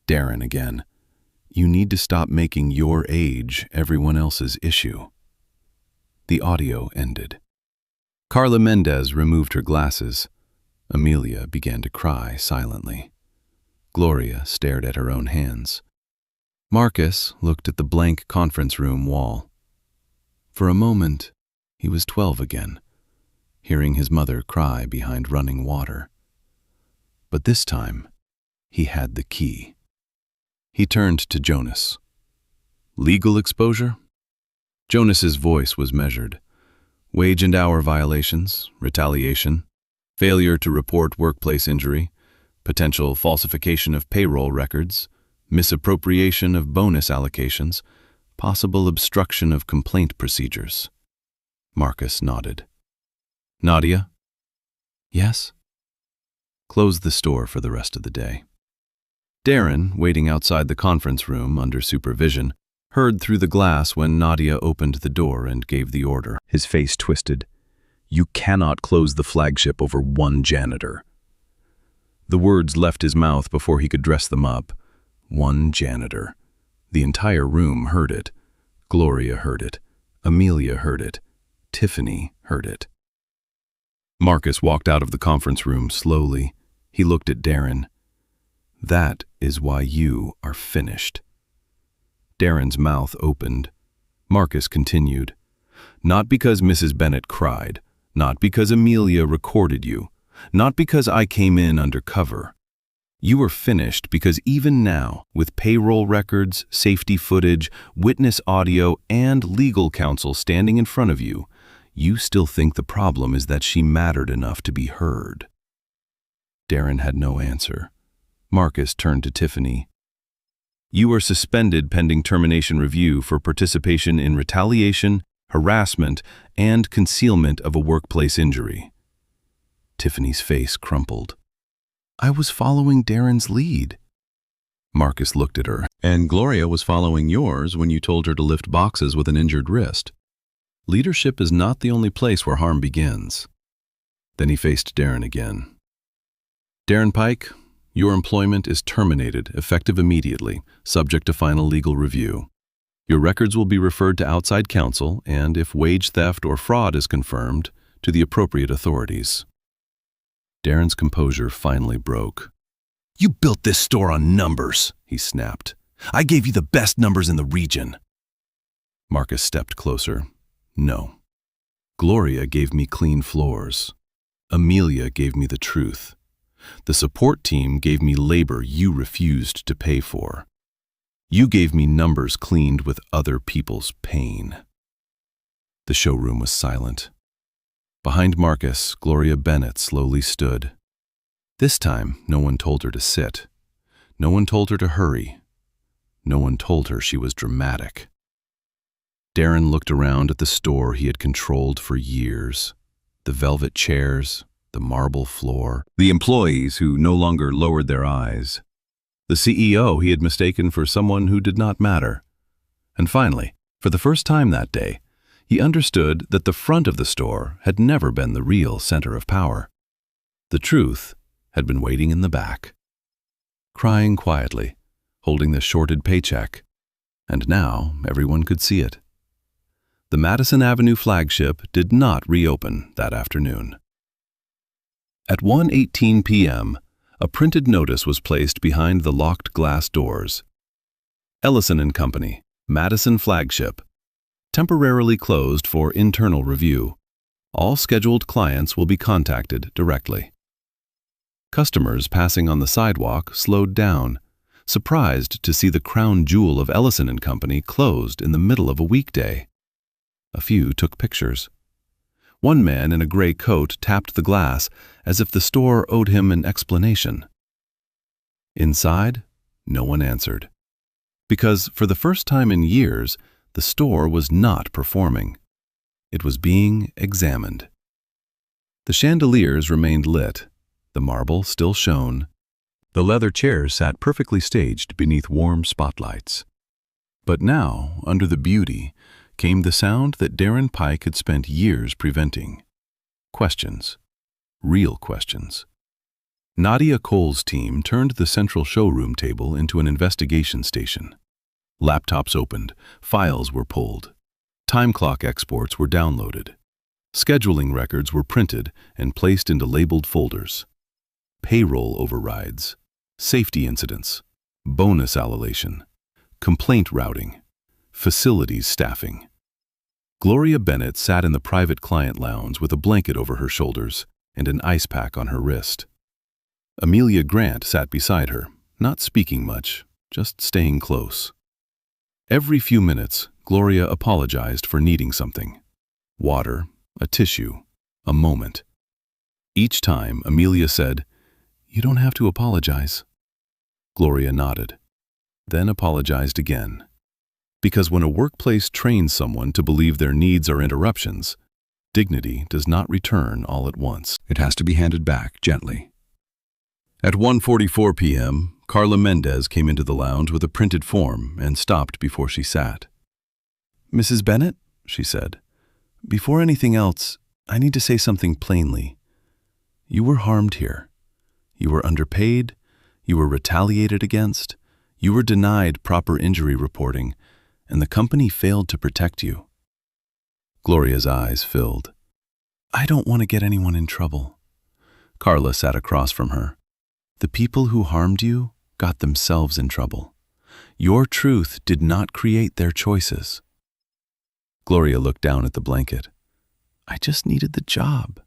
Darren again. "You need to stop making your age everyone else's issue." The audio ended. Carla Mendez removed her glasses. Amelia began to cry silently. Gloria stared at her own hands. Marcus looked at the blank conference room wall. For a moment, he was 12 again, hearing his mother cry behind running water. But this time, he had the key. He turned to Jonas. "Legal exposure?" Jonas's voice was measured. "Wage and hour violations, retaliation, failure to report workplace injury, potential falsification of payroll records, misappropriation of bonus allocations, possible obstruction of complaint procedures." Marcus nodded. "Nadia?" "Yes?" Close the store for the rest of the day. Darren, waiting outside the conference room under supervision, heard through the glass when Nadia opened the door and gave the order. His face twisted. "You cannot close the flagship over one janitor." The words left his mouth before he could dress them up. One janitor. The entire room heard it. Gloria heard it. Amelia heard it. Tiffany heard it. Marcus walked out of the conference room slowly. He looked at Darren. "That is why you are finished." Darren's mouth opened. Marcus continued. "Not because Mrs. Bennett cried, not because Amelia recorded you, not because I came in undercover. You are finished because even now, with payroll records, safety footage, witness audio, and legal counsel standing in front of you, you still think the problem is that she mattered enough to be heard." Darren had no answer. Marcus turned to Tiffany. "You are suspended pending termination review for participation in retaliation, harassment, and concealment of a workplace injury." Tiffany's face crumpled. "I was following Darren's lead." Marcus looked at her. "And Gloria was following yours when you told her to lift boxes with an injured wrist. Leadership is not the only place where harm begins." Then he faced Darren again. "Darren Pike, Your employment is terminated, effective immediately, subject to final legal review. Your records will be referred to outside counsel and, if wage theft or fraud is confirmed, to the appropriate authorities. Darren's composure finally broke. "You built this store on numbers," he snapped. "I gave you the best numbers in the region." Marcus stepped closer. "No. Gloria gave me clean floors. Amelia gave me the truth. The support team gave me labor you refused to pay for. You gave me numbers cleaned with other people's pain." The showroom was silent. Behind Marcus, Gloria Bennett slowly stood. This time, no one told her to sit. No one told her to hurry. No one told her she was dramatic. Darren looked around at the store he had controlled for years. The velvet chairs, the marble floor, the employees who no longer lowered their eyes, the CEO he had mistaken for someone who did not matter. And finally, for the first time that day, he understood that the front of the store had never been the real center of power. The truth had been waiting in the back, crying quietly, holding the shorted paycheck, and now everyone could see it. The Madison Avenue flagship did not reopen that afternoon. At 1:18 p.m., a printed notice was placed behind the locked glass doors. Ellison & Company, Madison Flagship, temporarily closed for internal review. All scheduled clients will be contacted directly. Customers passing on the sidewalk slowed down, surprised to see the crown jewel of Ellison & Company closed in the middle of a weekday. A few took pictures. One man in a gray coat tapped the glass as if the store owed him an explanation. Inside, no one answered. Because for the first time in years, the store was not performing. It was being examined. The chandeliers remained lit. The marble still shone. The leather chairs sat perfectly staged beneath warm spotlights. But now, under the beauty, came the sound that Darren Pike had spent years preventing. Questions. Real questions. Nadia Cole's team turned the central showroom table into an investigation station. Laptops opened, files were pulled. Time clock exports were downloaded. Scheduling records were printed and placed into labeled folders. Payroll overrides, safety incidents, bonus allocation, complaint routing, facilities staffing. Gloria Bennett sat in the private client lounge with a blanket over her shoulders and an ice pack on her wrist. Amelia Grant sat beside her, not speaking much, just staying close. Every few minutes, Gloria apologized for needing something. Water, a tissue, a moment. Each time, Amelia said, "You don't have to apologize." Gloria nodded, then apologized again. Because when a workplace trains someone to believe their needs are interruptions, dignity does not return all at once. It has to be handed back gently. At 1:44 p.m., Carla Mendez came into the lounge with a printed form and stopped before she sat. "Mrs. Bennett," she said, "before anything else, I need to say something plainly. You were harmed here. You were underpaid. You were retaliated against. You were denied proper injury reporting, and the company failed to protect you." Gloria's eyes filled. "I don't want to get anyone in trouble." Carla sat across from her. "The people who harmed you got themselves in trouble. Your truth did not create their choices." Gloria looked down at the blanket. "I just needed the job."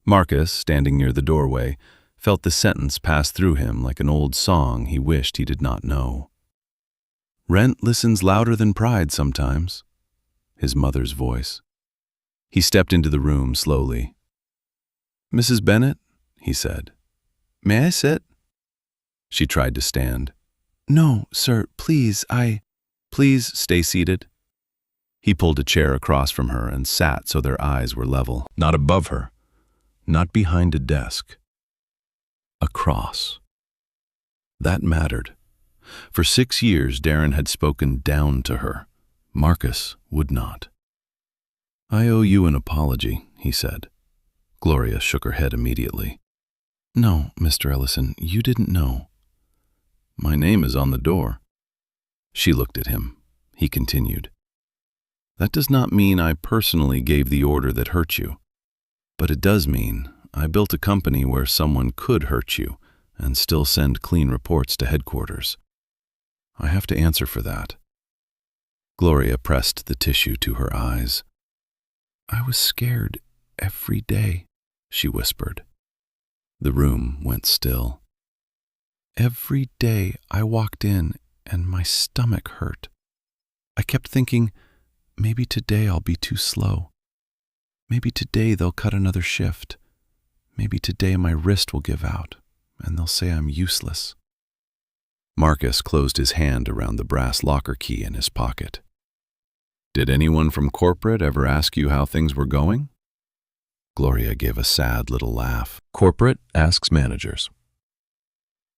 Marcus, standing near the doorway, felt the sentence pass through him like an old song he wished he did not know. "Rent listens louder than pride sometimes," his mother's voice. He stepped into the room slowly. "Mrs. Bennett," he said, "may I sit?" She tried to stand. "No, sir, please, Please stay seated." He pulled a chair across from her and sat so their eyes were level. Not above her, not behind a desk. Across. That mattered. For 6 years, Darren had spoken down to her. Marcus would not. "I owe you an apology," he said. Gloria shook her head immediately. No, Mr. Ellison, you didn't know. My name is on the door. She looked at him. He continued. That does not mean I personally gave the order that hurt you. But it does mean I built a company where someone could hurt you and still send clean reports to headquarters. I have to answer for that. Gloria pressed the tissue to her eyes. I was scared every day, she whispered. The room went still. Every day I walked in and my stomach hurt. I kept thinking, maybe today I'll be too slow. Maybe today they'll cut another shift. Maybe today my wrist will give out and they'll say I'm useless. Marcus closed his hand around the brass locker key in his pocket. Did anyone from corporate ever ask you how things were going? Gloria gave a sad little laugh. Corporate asks managers.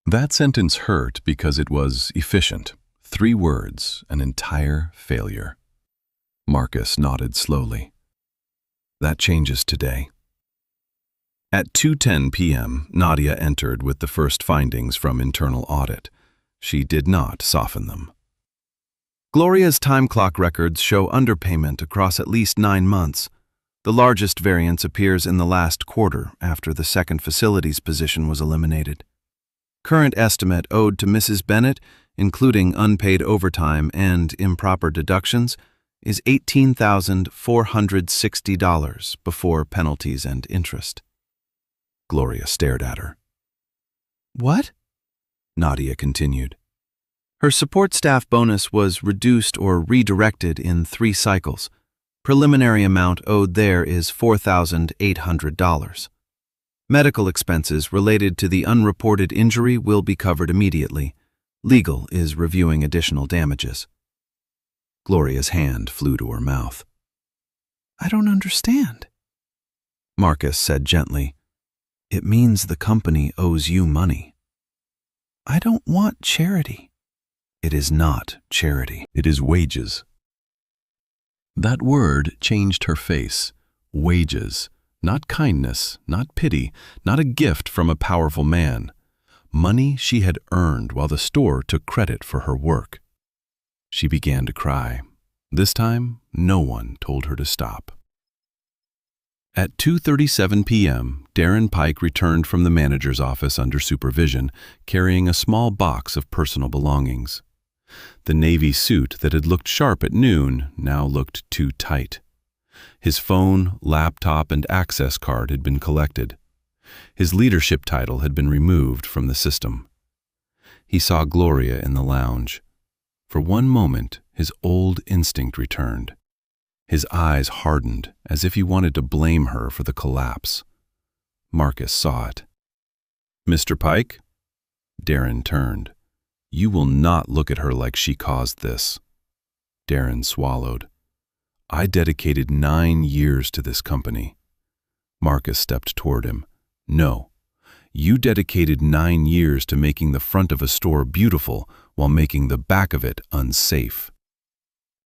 That sentence hurt because it was efficient. 3 words, an entire failure. Marcus nodded slowly. That changes today. At 2:10 p.m., Nadia entered with the first findings from internal audit. She did not soften them. Gloria's time clock records show underpayment across at least 9 months. The largest variance appears in the last quarter after the second facilities position was eliminated. Current estimate owed to Mrs. Bennett, including unpaid overtime and improper deductions, is $18,460 before penalties and interest. Gloria stared at her. What? Nadia continued. Her support staff bonus was reduced or redirected in 3 cycles. Preliminary amount owed there is $4,800. Medical expenses related to the unreported injury will be covered immediately. Legal is reviewing additional damages. Gloria's hand flew to her mouth. I don't understand. Marcus said gently, It means the company owes you money. I don't want charity. It is not charity. It is wages. That word changed her face. Wages. Not kindness, not pity, not a gift from a powerful man. Money she had earned while the store took credit for her work. She began to cry. This time, no one told her to stop. At 2:37 p.m., Darren Pike returned from the manager's office under supervision, carrying a small box of personal belongings. The navy suit that had looked sharp at noon now looked too tight. His phone, laptop, and access card had been collected. His leadership title had been removed from the system. He saw Gloria in the lounge. For one moment, his old instinct returned. His eyes hardened as if he wanted to blame her for the collapse. Marcus saw it. Mr. Pike? Darren turned. You will not look at her like she caused this. Darren swallowed. I dedicated 9 years to this company. Marcus stepped toward him. No, you dedicated 9 years to making the front of a store beautiful while making the back of it unsafe.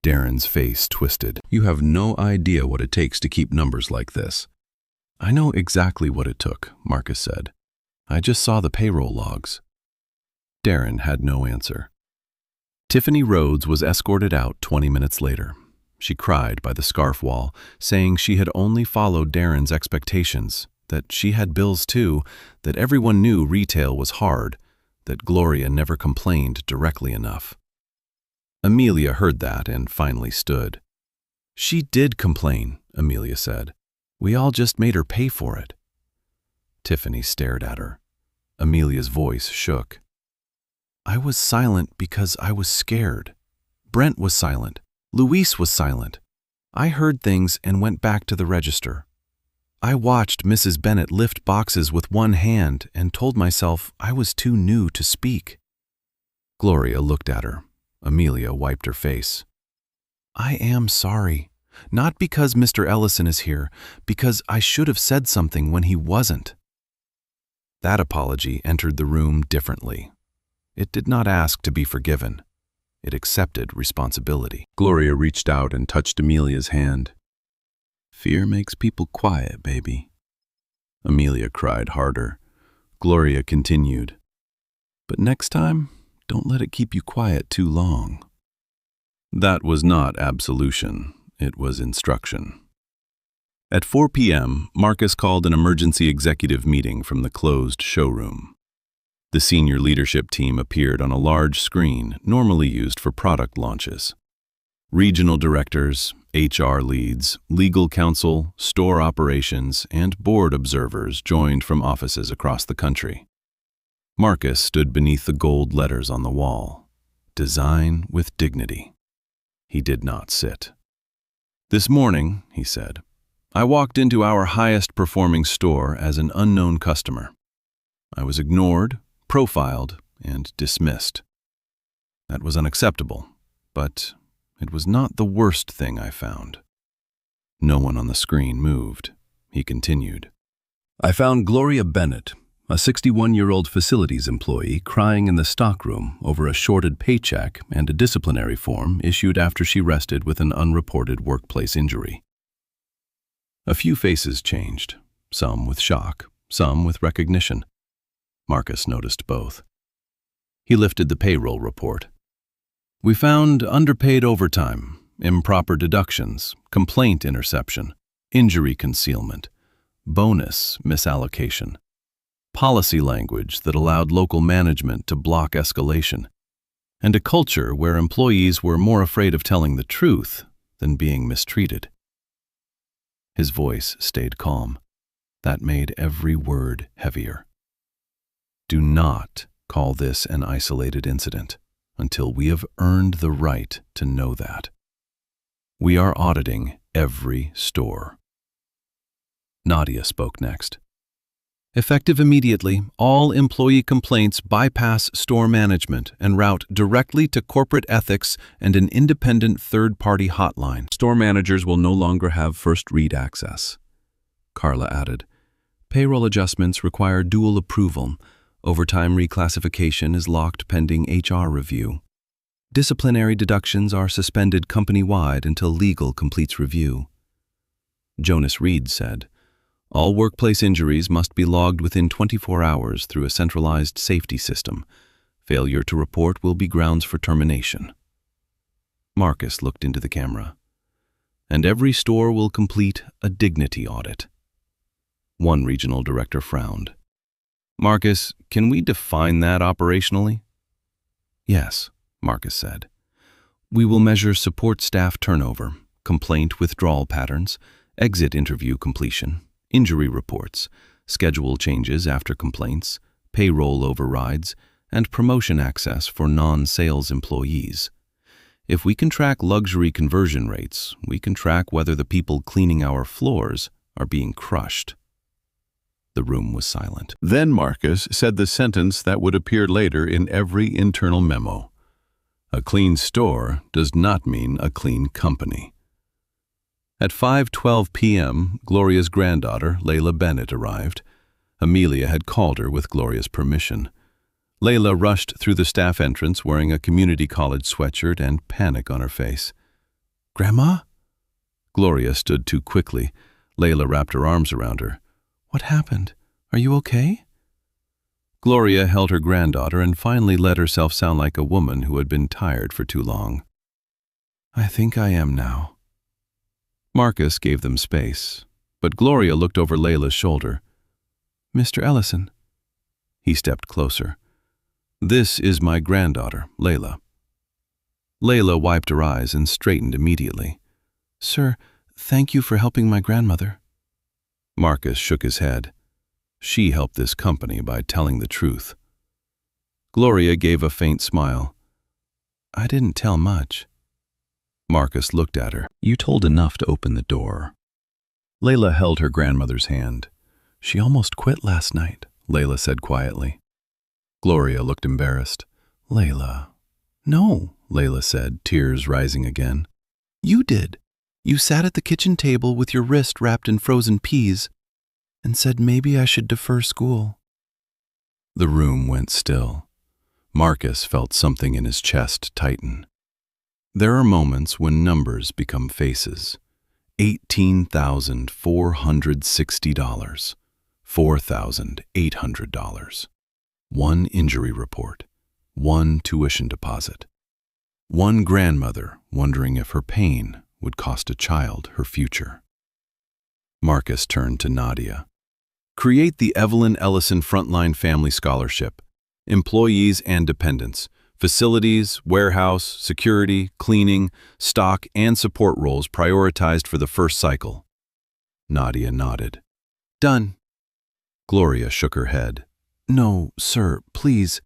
Darren's face twisted. You have no idea what it takes to keep numbers like this. I know exactly what it took, Marcus said. I just saw the payroll logs. Darren had no answer. Tiffany Rhodes was escorted out 20 minutes later. She cried by the scarf wall, saying she had only followed Darren's expectations, that she had bills too, that everyone knew retail was hard, that Gloria never complained directly enough. Amelia heard that and finally stood. She did complain, Amelia said. We all just made her pay for it. Tiffany stared at her. Amelia's voice shook. I was silent because I was scared. Brent was silent. Luis was silent. I heard things and went back to the register. I watched Mrs. Bennett lift boxes with one hand and told myself I was too new to speak. Gloria looked at her. Amelia wiped her face. I am sorry. Not because Mr. Ellison is here, because I should have said something when he wasn't. That apology entered the room differently. It did not ask to be forgiven. It accepted responsibility. Gloria reached out and touched Amelia's hand. Fear makes people quiet, baby. Amelia cried harder. Gloria continued. But next time, don't let it keep you quiet too long. That was not absolution, it was instruction. At 4 p.m., Marcus called an emergency executive meeting from the closed showroom. The senior leadership team appeared on a large screen normally used for product launches. Regional directors, HR leads, legal counsel, store operations, and board observers joined from offices across the country. Marcus stood beneath the gold letters on the wall. Design with dignity. He did not sit. This morning, he said, I walked into our highest performing store as an unknown customer. I was ignored, profiled, and dismissed. That was unacceptable, but it was not the worst thing I found. No one on the screen moved. He continued. I found Gloria Bennett, a 61-year-old facilities employee, crying in the stockroom over a shorted paycheck and a disciplinary form issued after she rested with an unreported workplace injury. A few faces changed, some with shock, some with recognition. Marcus noticed both. He lifted the payroll report. We found underpaid overtime, improper deductions, complaint interception, injury concealment, bonus misallocation, policy language that allowed local management to block escalation, and a culture where employees were more afraid of telling the truth than being mistreated. His voice stayed calm. That made every word heavier. Do not call this an isolated incident until we have earned the right to know that. We are auditing every store. Nadia spoke next. Effective immediately, all employee complaints bypass store management and route directly to corporate ethics and an independent third-party hotline. Store managers will no longer have first read access. Carla added, payroll adjustments require dual approval. Overtime reclassification is locked pending HR review. Disciplinary deductions are suspended company-wide until legal completes review. Jonas Reed said, all workplace injuries must be logged within 24 hours through a centralized safety system. Failure to report will be grounds for termination. Marcus looked into the camera. And every store will complete a dignity audit. One regional director frowned. Marcus, can we define that operationally? Yes, Marcus said. We will measure support staff turnover, complaint withdrawal patterns, exit interview completion, injury reports, schedule changes after complaints, payroll overrides, and promotion access for non-sales employees. If we can track luxury conversion rates, we can track whether the people cleaning our floors are being crushed. The room was silent. Then Marcus said the sentence that would appear later in every internal memo. A clean store does not mean a clean company. At 5:12 p.m., Gloria's granddaughter, Layla Bennett, arrived. Amelia had called her with Gloria's permission. Layla rushed through the staff entrance wearing a community college sweatshirt and panic on her face. Grandma? Gloria stood too quickly. Layla wrapped her arms around her. What happened? Are you okay? Gloria held her granddaughter and finally let herself sound like a woman who had been tired for too long. I think I am now. Marcus gave them space, but Gloria looked over Layla's shoulder. Mr. Ellison. He stepped closer. This is my granddaughter, Layla. Layla wiped her eyes and straightened immediately. Sir, thank you for helping my grandmother. Marcus shook his head. She helped this company by telling the truth. Gloria gave a faint smile. I didn't tell much. Marcus looked at her. You told enough to open the door. Layla held her grandmother's hand. She almost quit last night, Layla said quietly. Gloria looked embarrassed. Layla. No, Layla said, tears rising again. You did. You sat at the kitchen table with your wrist wrapped in frozen peas and said maybe I should defer school. The room went still. Marcus felt something in his chest tighten. There are moments when numbers become faces. $18,460. $4,800. One injury report, one tuition deposit. One grandmother wondering if her pain would cost a child her future. Marcus turned to Nadia. Create the Evelyn Ellison Frontline Family Scholarship. Employees and dependents, facilities, warehouse, security, cleaning, stock, and support roles prioritized for the first cycle. Nadia nodded. Done. Gloria shook her head. No, sir, please.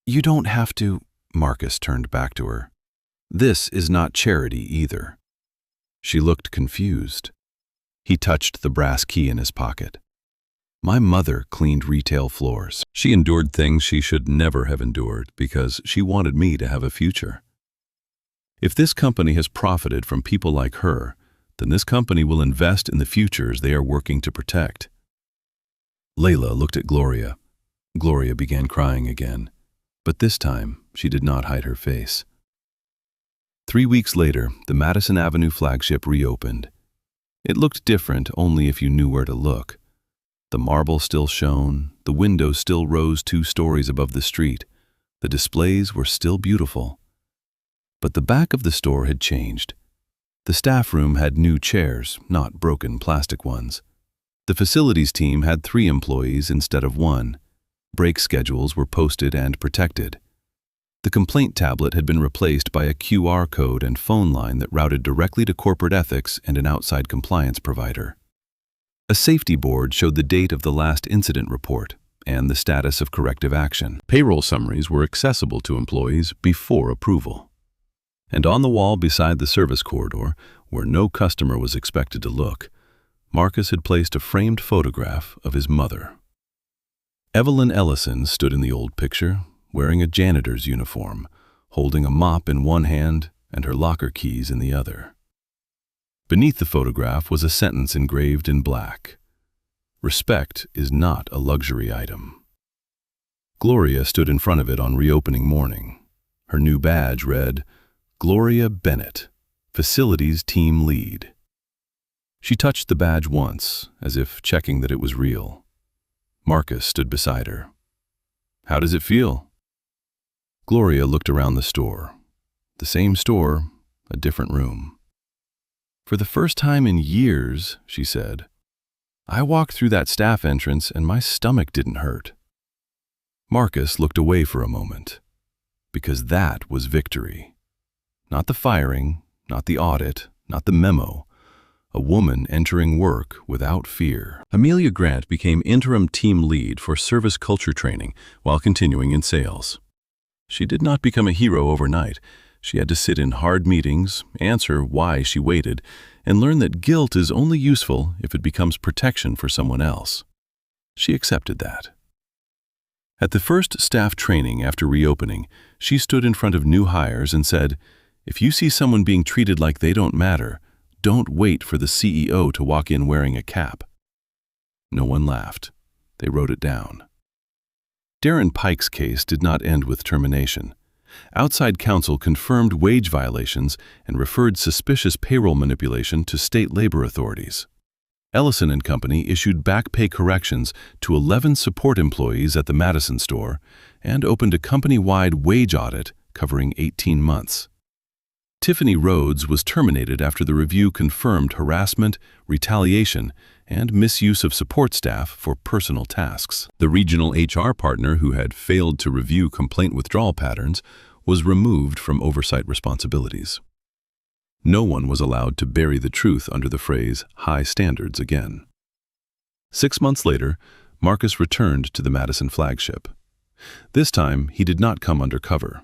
You don't have to. Marcus turned back to her. This is not charity either. She looked confused. He touched the brass key in his pocket. My mother cleaned retail floors. She endured things she should never have endured because she wanted me to have a future. If this company has profited from people like her, then this company will invest in the futures they are working to protect. Layla looked at Gloria. Gloria began crying again, but this time she did not hide her face. 3 weeks later, the Madison Avenue flagship reopened. It looked different only if you knew where to look. The marble still shone, the windows still rose 2 stories above the street, the displays were still beautiful. But the back of the store had changed. The staff room had new chairs, not broken plastic ones. The facilities team had 3 employees instead of 1. Break schedules were posted and protected. The complaint tablet had been replaced by a QR code and phone line that routed directly to corporate ethics and an outside compliance provider. A safety board showed the date of the last incident report and the status of corrective action. Payroll summaries were accessible to employees before approval. And on the wall beside the service corridor, where no customer was expected to look, Marcus had placed a framed photograph of his mother. Evelyn Ellison stood in the old picture, wearing a janitor's uniform, holding a mop in one hand and her locker keys in the other. Beneath the photograph was a sentence engraved in black. Respect is not a luxury item. Gloria stood in front of it on reopening morning. Her new badge read, Gloria Bennett, Facilities Team Lead. She touched the badge once, as if checking that it was real. Marcus stood beside her. How does it feel? Gloria looked around the store. The same store, a different room. For the first time in years, she said, I walked through that staff entrance and my stomach didn't hurt. Marcus looked away for a moment, because that was victory. Not the firing, not the audit, not the memo. A woman entering work without fear. Amelia Grant became interim team lead for service culture training while continuing in sales. She did not become a hero overnight. She had to sit in hard meetings, answer why she waited, and learn that guilt is only useful if it becomes protection for someone else. She accepted that. At the first staff training after reopening, she stood in front of new hires and said, if you see someone being treated like they don't matter, don't wait for the CEO to walk in wearing a cap. No one laughed. They wrote it down. Darren Pike's case did not end with termination. Outside counsel confirmed wage violations and referred suspicious payroll manipulation to state labor authorities. Ellison and Company issued back pay corrections to 11 support employees at the Madison store and opened a company-wide wage audit covering 18 months. Tiffany Rhodes was terminated after the review confirmed harassment, retaliation, and misuse of support staff for personal tasks. The regional HR partner who had failed to review complaint withdrawal patterns was removed from oversight responsibilities. No one was allowed to bury the truth under the phrase high standards again. 6 months later, Marcus returned to the Madison flagship. This time, he did not come undercover.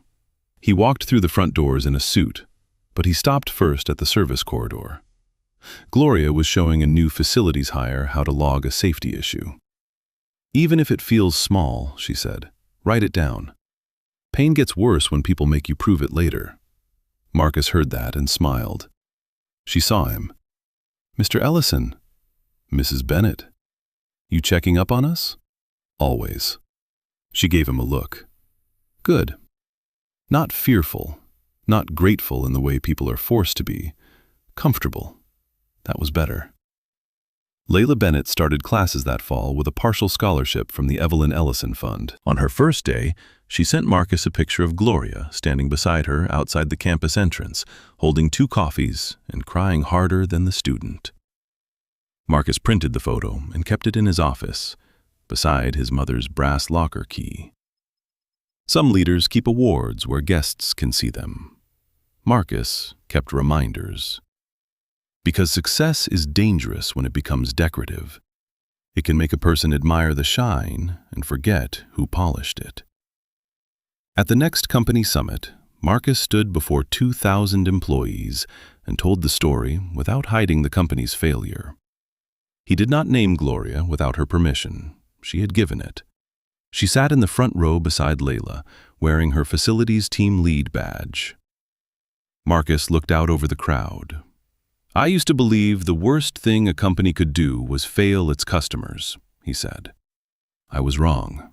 He walked through the front doors in a suit, but he stopped first at the service corridor. Gloria was showing a new facilities hire how to log a safety issue. Even if it feels small, she said, write it down. Pain gets worse when people make you prove it later. Marcus heard that and smiled. She saw him. Mr. Ellison. Mrs. Bennett. You checking up on us? Always. She gave him a look. Good. Not fearful, not grateful in the way people are forced to be. Comfortable. That was better. Layla Bennett started classes that fall with a partial scholarship from the Evelyn Ellison Fund. On her first day, she sent Marcus a picture of Gloria standing beside her outside the campus entrance, holding 2 coffees and crying harder than the student. Marcus printed the photo and kept it in his office, beside his mother's brass locker key. Some leaders keep awards where guests can see them. Marcus kept reminders. Because success is dangerous when it becomes decorative. It can make a person admire the shine and forget who polished it. At the next company summit, Marcus stood before 2,000 employees and told the story without hiding the company's failure. He did not name Gloria without her permission. She had given it. She sat in the front row beside Layla, wearing her facilities team lead badge. Marcus looked out over the crowd. "I used to believe the worst thing a company could do was fail its customers," he said. "I was wrong."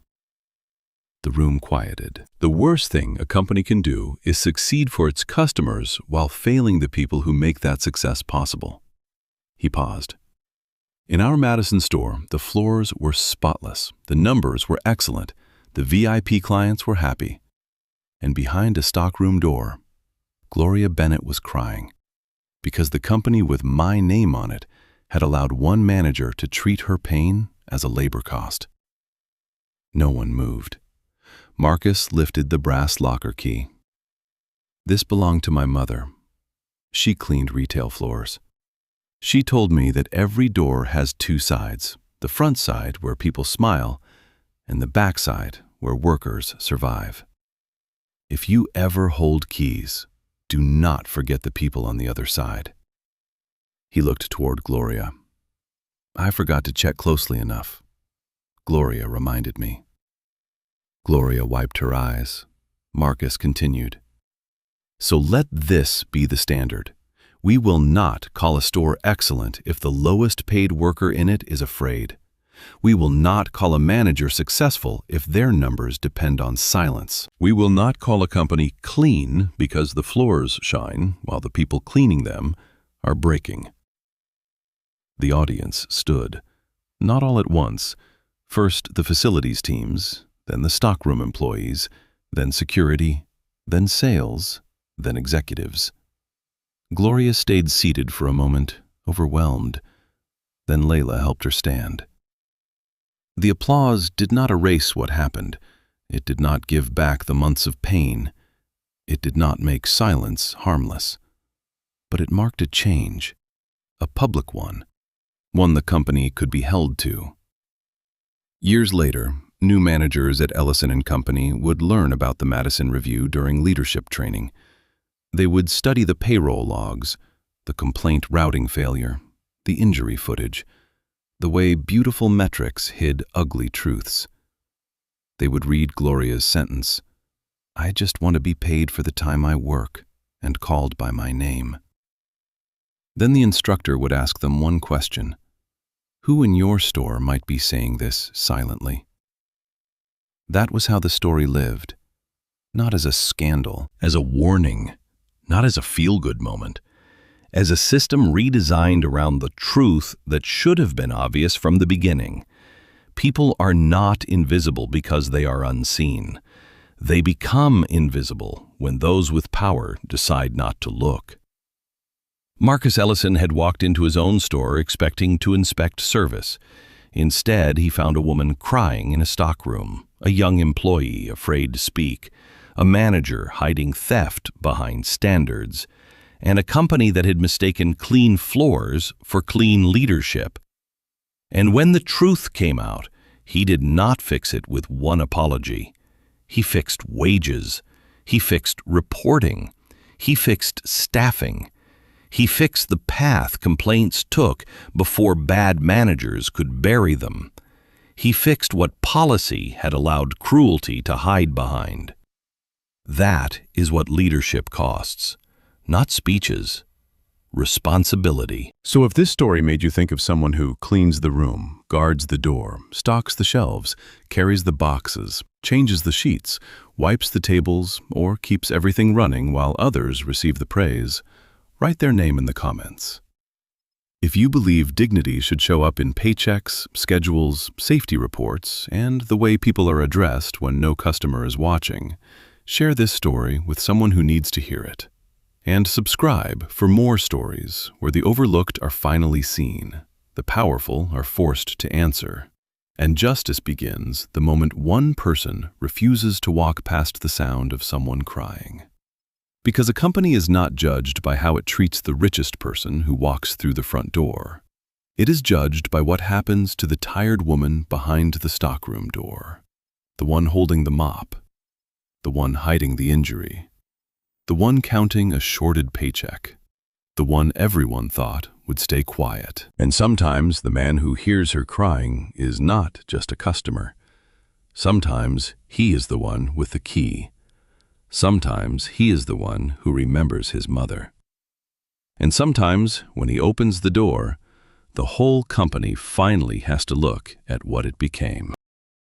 The room quieted. The worst thing a company can do is succeed for its customers while failing the people who make that success possible. He paused. In our Madison store, the floors were spotless, the numbers were excellent, the VIP clients were happy. And behind a stockroom door, Gloria Bennett was crying, because the company with my name on it had allowed one manager to treat her pain as a labor cost. No one moved. Marcus lifted the brass locker key. "This belonged to my mother. She cleaned retail floors. She told me that every door has 2 sides, the front side where people smile, and the back side where workers survive. If you ever hold keys, do not forget the people on the other side." He looked toward Gloria. "I forgot to check closely enough," Gloria reminded me. Gloria wiped her eyes. Marcus continued. "So let this be the standard. We will not call a store excellent if the lowest paid worker in it is afraid. We will not call a manager successful if their numbers depend on silence. We will not call a company clean because the floors shine while the people cleaning them are breaking." The audience stood, not all at once. First the facilities teams, then the stockroom employees, then security, then sales, then executives. Gloria stayed seated for a moment, overwhelmed. Then Layla helped her stand. The applause did not erase what happened. It did not give back the months of pain. It did not make silence harmless. But it marked a change, a public one the company could be held to. Years later, new managers at Ellison & Company would learn about the Madison Review during leadership training. They would study the payroll logs, the complaint routing failure, the injury footage, the way beautiful metrics hid ugly truths. They would read Gloria's sentence, "I just want to be paid for the time I work and called by my name." Then the instructor would ask them one question. Who in your store might be saying this silently? That was how the story lived. Not as a scandal, as a warning, not as a feel-good moment, as a system redesigned around the truth that should have been obvious from the beginning. People are not invisible because they are unseen. They become invisible when those with power decide not to look. Marcus Ellison had walked into his own store expecting to inspect service. Instead, he found a woman crying in a stockroom, a young employee afraid to speak, a manager hiding theft behind standards, and a company that had mistaken clean floors for clean leadership. And when the truth came out, he did not fix it with one apology. He fixed wages. He fixed reporting. He fixed staffing. He fixed the path complaints took before bad managers could bury them. He fixed what policy had allowed cruelty to hide behind. That is what leadership costs. Not speeches, responsibility. So if this story made you think of someone who cleans the room, guards the door, stocks the shelves, carries the boxes, changes the sheets, wipes the tables, or keeps everything running while others receive the praise, write their name in the comments. If you believe dignity should show up in paychecks, schedules, safety reports, and the way people are addressed when no customer is watching, share this story with someone who needs to hear it. And subscribe for more stories where the overlooked are finally seen, the powerful are forced to answer, and justice begins the moment one person refuses to walk past the sound of someone crying. Because a company is not judged by how it treats the richest person who walks through the front door. It is judged by what happens to the tired woman behind the stockroom door, the one holding the mop, the one hiding the injury, the one counting a shorted paycheck, the one everyone thought would stay quiet. And sometimes the man who hears her crying is not just a customer. Sometimes he is the one with the key. Sometimes he is the one who remembers his mother. And sometimes, when he opens the door, the whole company finally has to look at what it became.